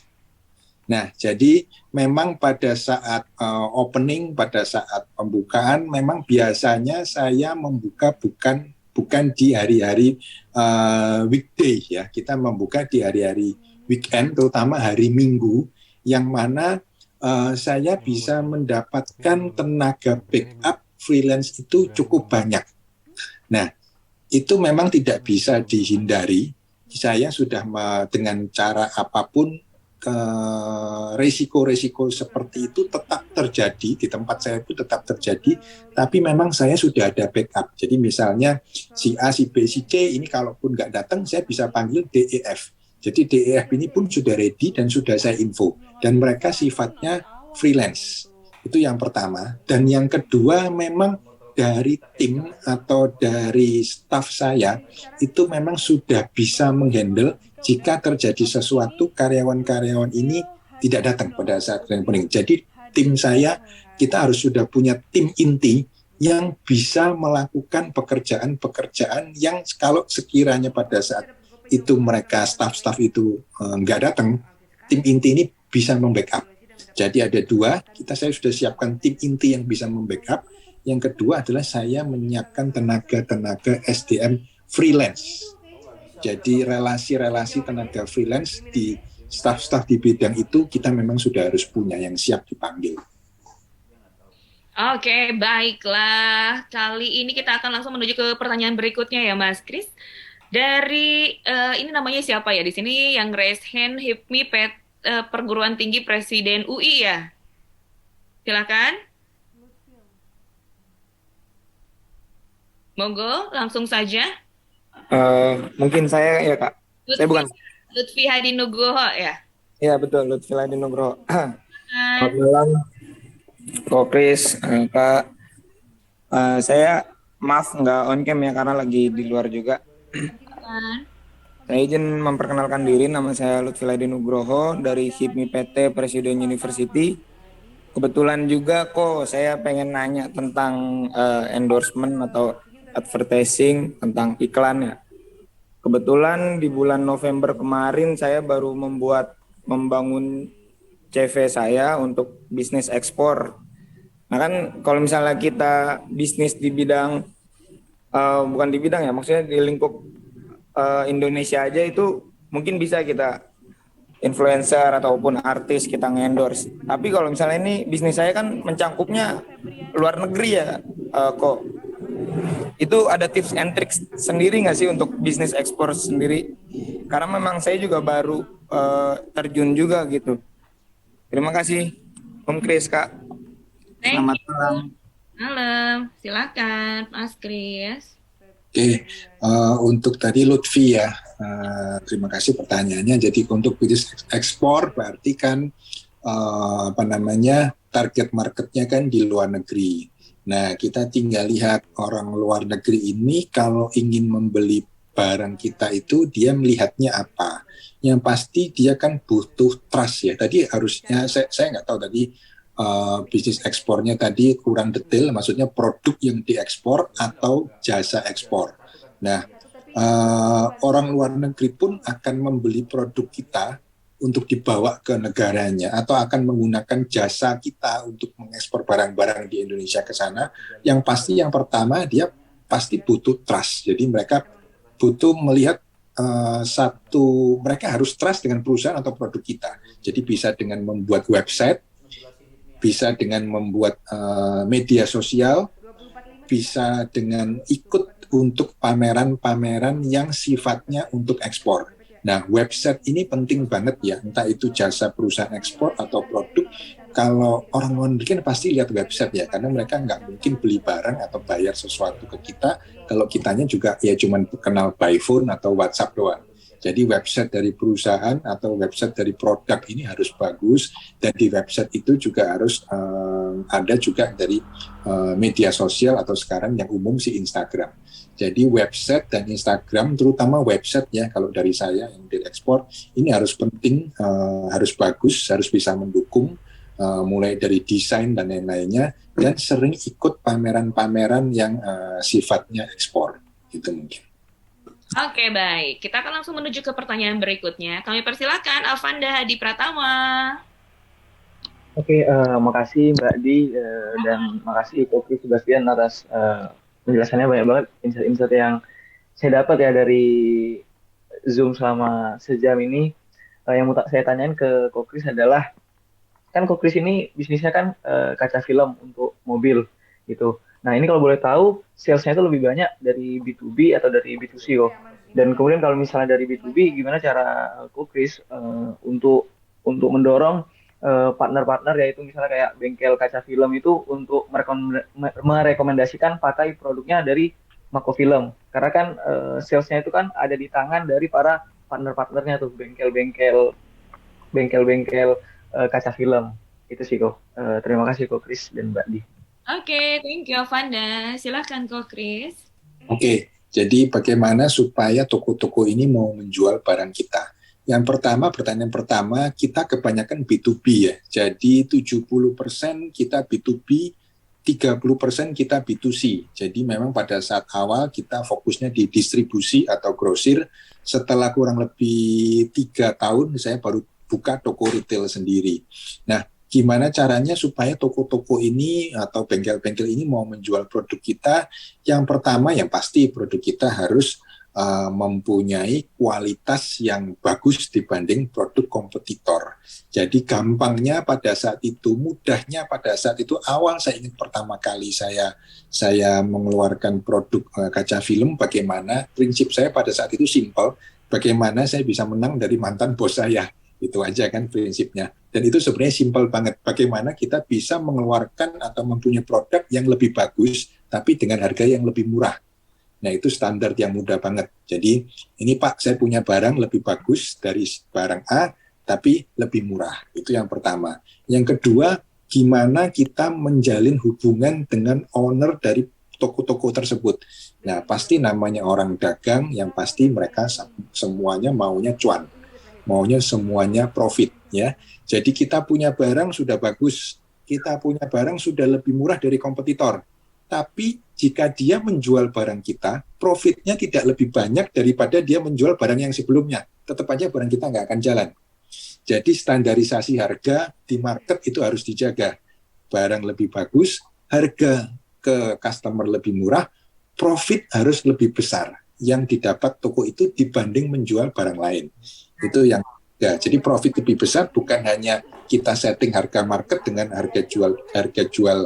Nah, jadi memang pada saat opening, pada saat pembukaan, memang biasanya saya membuka bukan di hari-hari weekday ya. Kita membuka di hari-hari weekend, terutama hari Minggu, yang mana saya bisa mendapatkan tenaga backup freelance itu cukup banyak. Nah, itu memang tidak bisa dihindari. Saya sudah dengan cara apapun, resiko-resiko seperti itu tetap terjadi di tempat saya, itu tetap terjadi, tapi memang saya sudah ada backup. Jadi misalnya si A, si B, si C ini kalaupun nggak datang, saya bisa panggil DEF. Jadi DEF ini pun sudah ready dan sudah saya info, dan mereka sifatnya freelance. Itu yang pertama. Dan yang kedua, memang dari tim atau dari staff saya itu memang sudah bisa menghandle jika terjadi sesuatu, karyawan-karyawan ini tidak datang pada saat yang penting. Jadi tim saya, kita harus sudah punya tim inti yang bisa melakukan pekerjaan-pekerjaan yang kalau sekiranya pada saat itu mereka staff-staff itu nggak datang, tim inti ini bisa membackup. Jadi ada dua, saya sudah siapkan tim inti yang bisa membackup. Yang kedua adalah saya menyiapkan tenaga SDM freelance. Jadi relasi-relasi tenaga freelance staf-staf di bidang itu kita memang sudah harus punya yang siap dipanggil. Oke, baiklah. Kali ini kita akan langsung menuju ke pertanyaan berikutnya ya, Mas Kris. Dari ini namanya siapa ya di sini yang raise hand HIPMI Perguruan Tinggi Presiden UI ya. Silakan. Monggo, langsung saja. Mungkin saya ya Kak. Saya bukan. Lutfi Hadi Nugroho ya. Iya betul, Lutfi Hadi Nugroho. Selamat malam, Kokris, Kak. Saya maaf nggak on cam ya karena lagi di luar juga. Saya izin memperkenalkan diri, nama saya Lutfi Hadi Nugroho dari HIPMI PT Presiden University. Kebetulan juga kok saya pengen nanya tentang endorsement atau advertising, tentang iklan ya. Kebetulan di bulan November kemarin saya baru membangun CV saya untuk bisnis ekspor. Nah kan kalau misalnya kita bisnis di bidang, bukan di bidang ya, maksudnya di lingkup Indonesia aja itu mungkin bisa kita influencer ataupun artis kita nge-endorse. Tapi kalau misalnya ini bisnis saya kan mencangkupnya luar negeri ya, kok. Itu ada tips and tricks sendiri nggak sih untuk bisnis ekspor sendiri? Karena memang saya juga baru terjun juga gitu. Terima kasih, Om Kris, Kak. Selamat malam. Malam, silakan, Mas Kris. Oke, untuk tadi Lutfi ya, terima kasih pertanyaannya. Jadi untuk bisnis ekspor berarti kan target marketnya kan di luar negeri. Nah, kita tinggal lihat orang luar negeri ini kalau ingin membeli barang kita itu dia melihatnya apa. Yang pasti dia kan butuh trust ya. Tadi harusnya saya nggak tahu tadi bisnis ekspornya tadi kurang detail, maksudnya produk yang diekspor atau jasa ekspor. Nah, orang luar negeri pun akan membeli produk kita untuk dibawa ke negaranya atau akan menggunakan jasa kita untuk mengekspor barang-barang di Indonesia ke sana. Yang pasti yang pertama dia pasti butuh trust. Jadi mereka butuh melihat mereka harus trust dengan perusahaan atau produk kita. Jadi bisa dengan membuat website, bisa dengan membuat media sosial, bisa dengan ikut untuk pameran-pameran yang sifatnya untuk ekspor. Nah, website ini penting banget ya, entah itu jasa perusahaan ekspor atau produk. Kalau orang luar negeri kan pasti lihat website ya, karena mereka nggak mungkin beli barang atau bayar sesuatu ke kita kalau kitanya juga ya cuman kenal by phone atau WhatsApp doang. Jadi website dari perusahaan atau website dari produk ini harus bagus, dan di website itu juga harus ada juga dari media sosial atau sekarang yang umum sih Instagram. Jadi website dan Instagram, terutama website ya, kalau dari saya yang diekspor ini harus penting, harus bagus, harus bisa mendukung, mulai dari desain dan lain-lainnya, dan sering ikut pameran-pameran yang sifatnya ekspor, itu mungkin. Oke, baik. Kita akan langsung menuju ke pertanyaan berikutnya. Kami persilakan Alvanda Hadi Pratama. Oke, makasih Mbak Di dan makasih Koki Sebastian atas penjelasannya. Banyak banget insight-insight yang saya dapat ya dari Zoom selama sejam ini. Yang mau saya tanyain ke Kokris adalah, kan Kokris ini bisnisnya kan kaca film untuk mobil gitu. Nah ini kalau boleh tahu salesnya itu lebih banyak dari B2B atau dari B2C kok. Dan kemudian kalau misalnya dari B2B, gimana cara Kokris untuk mendorong partner-partner, yaitu misalnya kayak bengkel kaca film itu untuk merekomendasikan pakai produknya dari Mako Film. Karena kan salesnya itu kan ada di tangan dari para partner-partnernya tuh, bengkel-bengkel kaca film. Itu sih kok. Terima kasih kok Chris dan Mbak Di. Oke, thank you Alvanda. Silahkan kok Chris. Oke, jadi bagaimana supaya toko-toko ini mau menjual barang kita? Yang pertama, pertanyaan pertama, kita kebanyakan B2B ya. Jadi 70% kita B2B, 30% kita B2C. Jadi memang pada saat awal kita fokusnya di distribusi atau grosir. Setelah kurang lebih 3 tahun, saya baru buka toko retail sendiri. Nah, gimana caranya supaya toko-toko ini atau bengkel-bengkel ini mau menjual produk kita? Yang pertama, yang pasti produk kita harus mempunyai kualitas yang bagus dibanding produk kompetitor. Jadi gampangnya pada saat itu, mudahnya pada saat itu, awal saya ingat pertama kali saya mengeluarkan produk kaca film, bagaimana prinsip saya pada saat itu simple, bagaimana saya bisa menang dari mantan bos saya. Itu aja kan prinsipnya. Dan itu sebenarnya simpel banget. Bagaimana kita bisa mengeluarkan atau mempunyai produk yang lebih bagus, tapi dengan harga yang lebih murah. Nah, itu standar yang mudah banget. Jadi, ini Pak, saya punya barang lebih bagus dari barang A, tapi lebih murah. Itu yang pertama. Yang kedua, gimana kita menjalin hubungan dengan owner dari toko-toko tersebut. Nah, pasti namanya orang dagang, yang pasti mereka semuanya maunya cuan. Maunya semuanya profit, ya. Jadi, kita punya barang sudah bagus. Kita punya barang sudah lebih murah dari kompetitor. Tapi jika dia menjual barang kita, profitnya tidak lebih banyak daripada dia menjual barang yang sebelumnya. Tetap aja barang kita nggak akan jalan. Jadi standarisasi harga di market itu harus dijaga. Barang lebih bagus, harga ke customer lebih murah, profit harus lebih besar yang didapat toko itu dibanding menjual barang lain. Itu yang ya, jadi profit lebih besar bukan hanya kita setting harga market dengan harga jual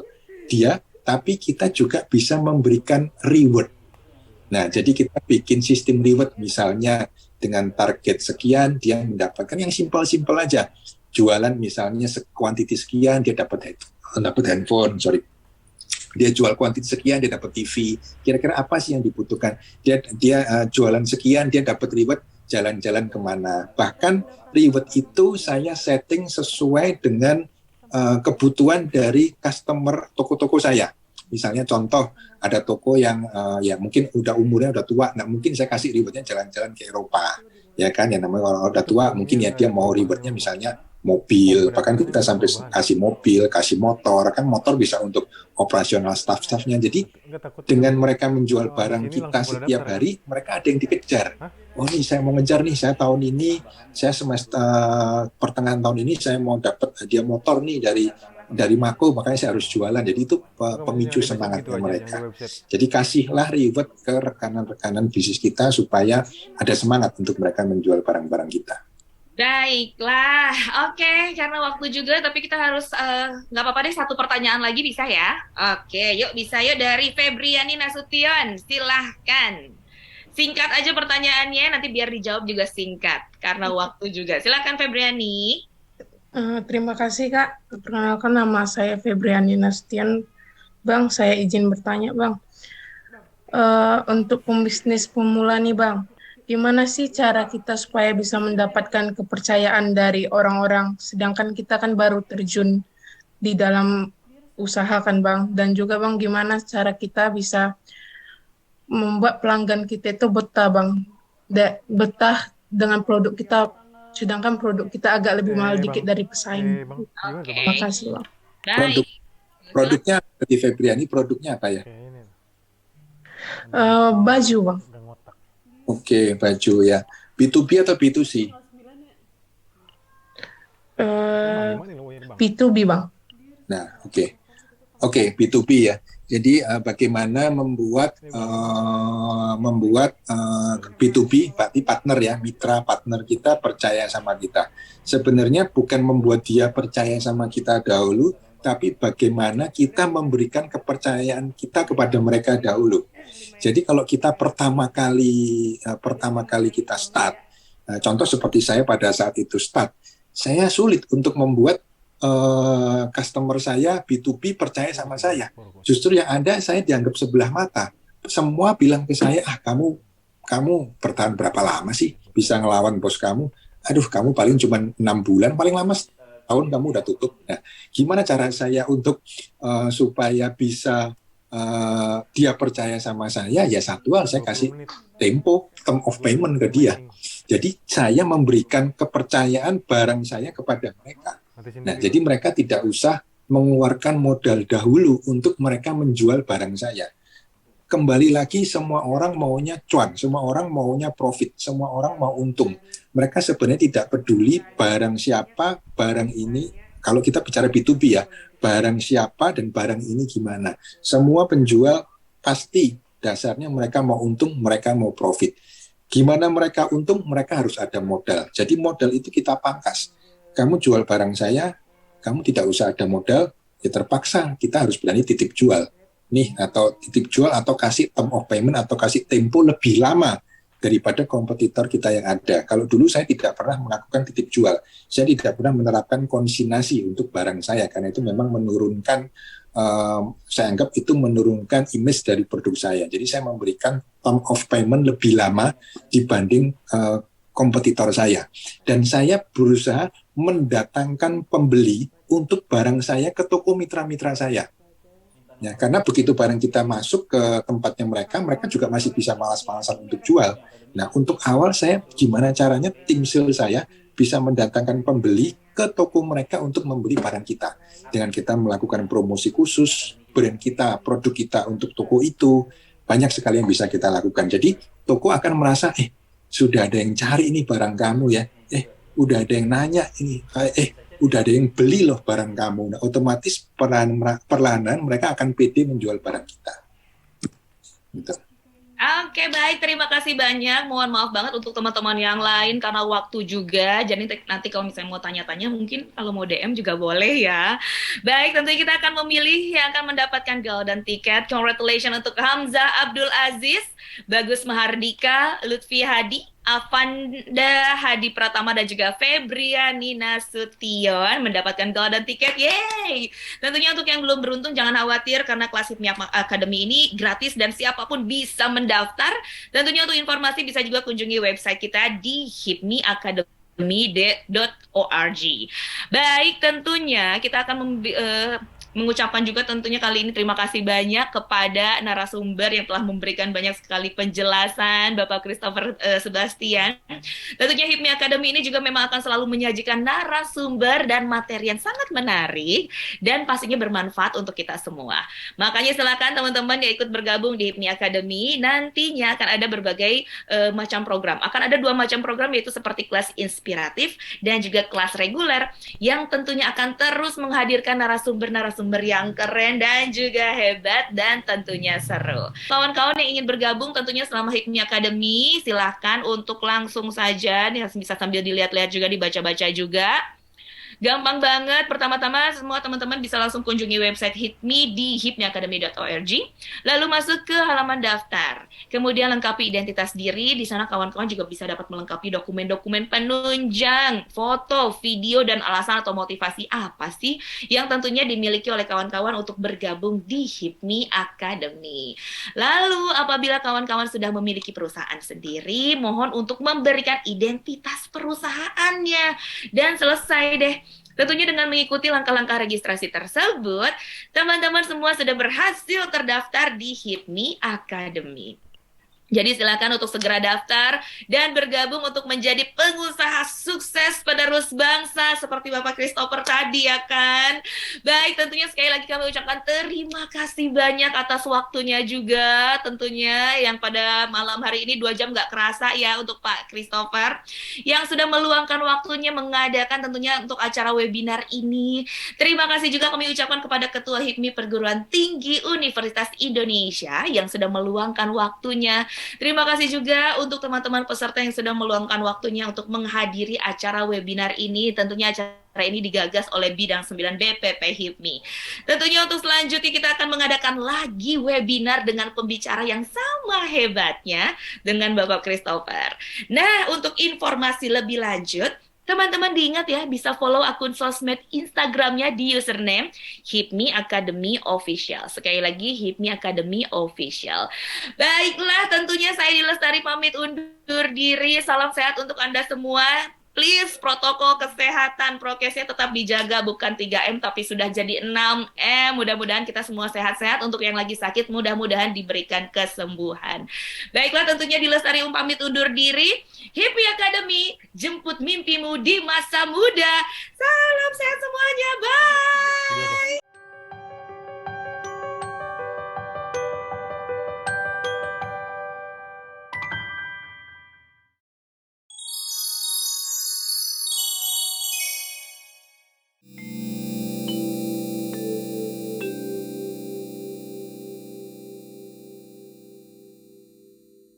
dia, tapi kita juga bisa memberikan reward. Nah, jadi kita bikin sistem reward, misalnya dengan target sekian, dia mendapatkan yang simpel-simpel aja. Jualan misalnya kuantiti sekian, dia dapat handphone, Dia jual kuantiti sekian, dia dapat TV. Kira-kira apa sih yang dibutuhkan? Dia jualan sekian, dia dapat reward, jalan-jalan kemana. Bahkan reward itu saya setting sesuai dengan kebutuhan dari customer toko-toko saya. Misalnya contoh, ada toko yang ya mungkin umurnya udah tua, nah mungkin saya kasih rewardnya jalan-jalan ke Eropa, ya kan, yang namanya orang udah tua, mungkin ya dia mau rewardnya misalnya mobil, bahkan kita sampai kasih mobil, kasih motor, kan motor bisa untuk operasional staff-staffnya. Jadi dengan mereka menjual barang kita setiap hari, mereka ada yang dikejar. Oh nih saya mau ngejar nih, saya tahun ini, saya semester pertengahan tahun ini saya mau dapat hadiah motor nih dari Mako, makanya saya harus jualan. Jadi itu pemicu semangatnya mereka. Jadi kasihlah reward ke rekanan-rekanan bisnis kita supaya ada semangat untuk mereka menjual barang-barang kita. Baiklah, oke, karena waktu juga, tapi kita harus, nggak apa-apa deh, satu pertanyaan lagi bisa ya? Oke, yuk bisa yuk dari Febriani Nasution, silahkan. Singkat aja pertanyaannya, nanti biar dijawab juga singkat, karena waktu juga. Silahkan Febriani. Terima kasih Kak. Perkenalkan nama saya Febriani Nasution. Bang, saya izin bertanya Bang. Untuk pembisnis pemula nih Bang, gimana sih cara kita supaya bisa mendapatkan kepercayaan dari orang-orang, sedangkan kita kan baru terjun di dalam usaha kan Bang, dan juga Bang gimana cara kita bisa membuat pelanggan kita itu betah Bang, betah dengan produk kita, sedangkan produk kita agak lebih mahal dikit dari pesaing. Terima kasih Bang. Produknya di Febriani, produknya apa ya? Baju Bang. Oke, baju ya. B2B atau B2C? B2B Bang. Nah, oke, B2B ya. Jadi bagaimana membuat B2B, berarti partner ya, mitra partner kita percaya sama kita. Sebenarnya bukan membuat dia percaya sama kita dahulu, tapi bagaimana kita memberikan kepercayaan kita kepada mereka dahulu. Jadi kalau kita pertama kali kita start, contoh seperti saya pada saat itu start, saya sulit untuk membuat customer saya B2B percaya sama saya. Justru yang ada saya dianggap sebelah mata. Semua bilang ke saya, kamu bertahan berapa lama sih bisa ngelawan bos kamu? Aduh, kamu paling cuma 6 bulan, paling lama tahun kamu udah tutup. Nah, gimana cara saya untuk supaya bisa dia percaya sama saya? Ya satu hal, saya kasih term of payment ke dia. Jadi saya memberikan kepercayaan barang saya kepada mereka. Nah, jadi mereka tidak usah mengeluarkan modal dahulu untuk mereka menjual barang saya. Kembali lagi, semua orang maunya cuan, semua orang maunya profit, semua orang mau untung. Mereka sebenarnya tidak peduli barang siapa, barang ini. Kalau kita bicara B2B ya, barang siapa dan barang ini gimana. Semua penjual pasti dasarnya mereka mau untung, mereka mau profit. Gimana mereka untung? Mereka harus ada modal. Jadi modal itu kita pangkas. Kamu jual barang saya, kamu tidak usah ada modal, ya terpaksa kita harus berani titip jual. Nih, atau titip jual atau kasih term of payment atau kasih tempo lebih lama daripada kompetitor kita yang ada. Kalau dulu saya tidak pernah melakukan titip jual. Saya tidak pernah menerapkan konsignasi untuk barang saya, karena itu memang menurunkan, saya anggap itu menurunkan image dari produk saya. Jadi saya memberikan term of payment lebih lama dibanding kompetitor saya. Dan saya berusaha mendatangkan pembeli untuk barang saya ke toko mitra-mitra saya. Ya, karena begitu barang kita masuk ke tempatnya mereka, mereka juga masih bisa malas-malasan untuk jual. Nah, untuk awal saya gimana caranya tim sales saya bisa mendatangkan pembeli ke toko mereka untuk membeli barang kita. Dengan kita melakukan promosi khusus, brand kita, produk kita untuk toko itu, banyak sekali yang bisa kita lakukan. Jadi, toko akan merasa, sudah ada yang cari ini barang kamu ya, udah ada yang nanya ini, udah ada yang beli loh barang kamu. Nah, otomatis perlahan-lahan mereka akan pede menjual barang kita. Gitu. Oke, baik. Terima kasih banyak. Mohon maaf banget untuk teman-teman yang lain karena waktu juga. Jadi nanti kalau misalnya mau tanya-tanya, mungkin kalau mau DM juga boleh ya. Baik, tentunya kita akan memilih yang akan mendapatkan golden ticket. Congratulations untuk Hamzah Abdul Aziz, Bagus Mahardika, Lutfi Hadi, Avanda Hadi Pratama, dan juga Febriani Nasution mendapatkan golden ticket. Yeay! Tentunya untuk yang belum beruntung jangan khawatir karena kelas HIPMI Academy ini gratis dan siapapun bisa mendaftar. Tentunya untuk informasi bisa juga kunjungi website kita di hipmiacademy.org. Baik, tentunya kita akan mengucapkan juga tentunya kali ini terima kasih banyak kepada narasumber yang telah memberikan banyak sekali penjelasan, Bapak Christopher Sebastian. Tentunya HIPMI Academy ini juga memang akan selalu menyajikan narasumber dan materi yang sangat menarik dan pastinya bermanfaat untuk kita semua. Makanya silakan teman-teman yang ikut bergabung di HIPMI Academy. Nantinya akan ada berbagai macam program. Akan ada 2 macam program, yaitu seperti kelas inspiratif dan juga kelas reguler yang tentunya akan terus menghadirkan narasumber-narasumber yang keren dan juga hebat dan tentunya seru. Kawan-kawan yang ingin bergabung tentunya selama HIPMI Academy, silahkan untuk langsung saja, nih bisa sambil dilihat-lihat juga, dibaca-baca juga. Gampang banget. Pertama-tama semua teman-teman bisa langsung kunjungi website HIPMI di hipmiacademy.org. Lalu masuk ke halaman daftar. Kemudian lengkapi identitas diri. Di sana kawan-kawan juga bisa dapat melengkapi dokumen-dokumen penunjang, foto, video, dan alasan atau motivasi apa sih yang tentunya dimiliki oleh kawan-kawan untuk bergabung di HIPMI Academy. Lalu apabila kawan-kawan sudah memiliki perusahaan sendiri, mohon untuk memberikan identitas perusahaannya. Dan selesai deh. Tentunya dengan mengikuti langkah-langkah registrasi tersebut, teman-teman semua sudah berhasil terdaftar di HIPMI Academy. Jadi silakan untuk segera daftar dan bergabung untuk menjadi pengusaha sukses penerus bangsa seperti Bapak Christopher tadi, ya kan? Baik, tentunya sekali lagi kami ucapkan terima kasih banyak atas waktunya juga, tentunya yang pada malam hari ini 2 jam nggak kerasa ya untuk Pak Christopher yang sudah meluangkan waktunya mengadakan tentunya untuk acara webinar ini. Terima kasih juga kami ucapkan kepada Ketua HIPMI Perguruan Tinggi Universitas Indonesia yang sudah meluangkan waktunya. Terima kasih juga untuk teman-teman peserta yang sudah meluangkan waktunya untuk menghadiri acara webinar ini. Tentunya acara ini digagas oleh Bidang 9 BPP HIPMI. Tentunya untuk selanjutnya kita akan mengadakan lagi webinar dengan pembicara yang sama hebatnya dengan Bapak Christopher. Nah, untuk informasi lebih lanjut, teman-teman diingat ya, bisa follow akun sosmed Instagramnya di username HIPMI Academy Official. Sekali lagi, HIPMI Academy Official. Baiklah, tentunya saya Dilestari pamit undur diri. Salam sehat untuk Anda semua. Please, protokol kesehatan prokesnya tetap dijaga, bukan 3M tapi sudah jadi 6M. Mudah-mudahan kita semua sehat-sehat. Untuk yang lagi sakit, mudah-mudahan diberikan kesembuhan. Baiklah, tentunya Dilestari pamit undur diri. HIPMI Academy, jemput mimpimu di masa muda. Salam sehat semuanya, bye!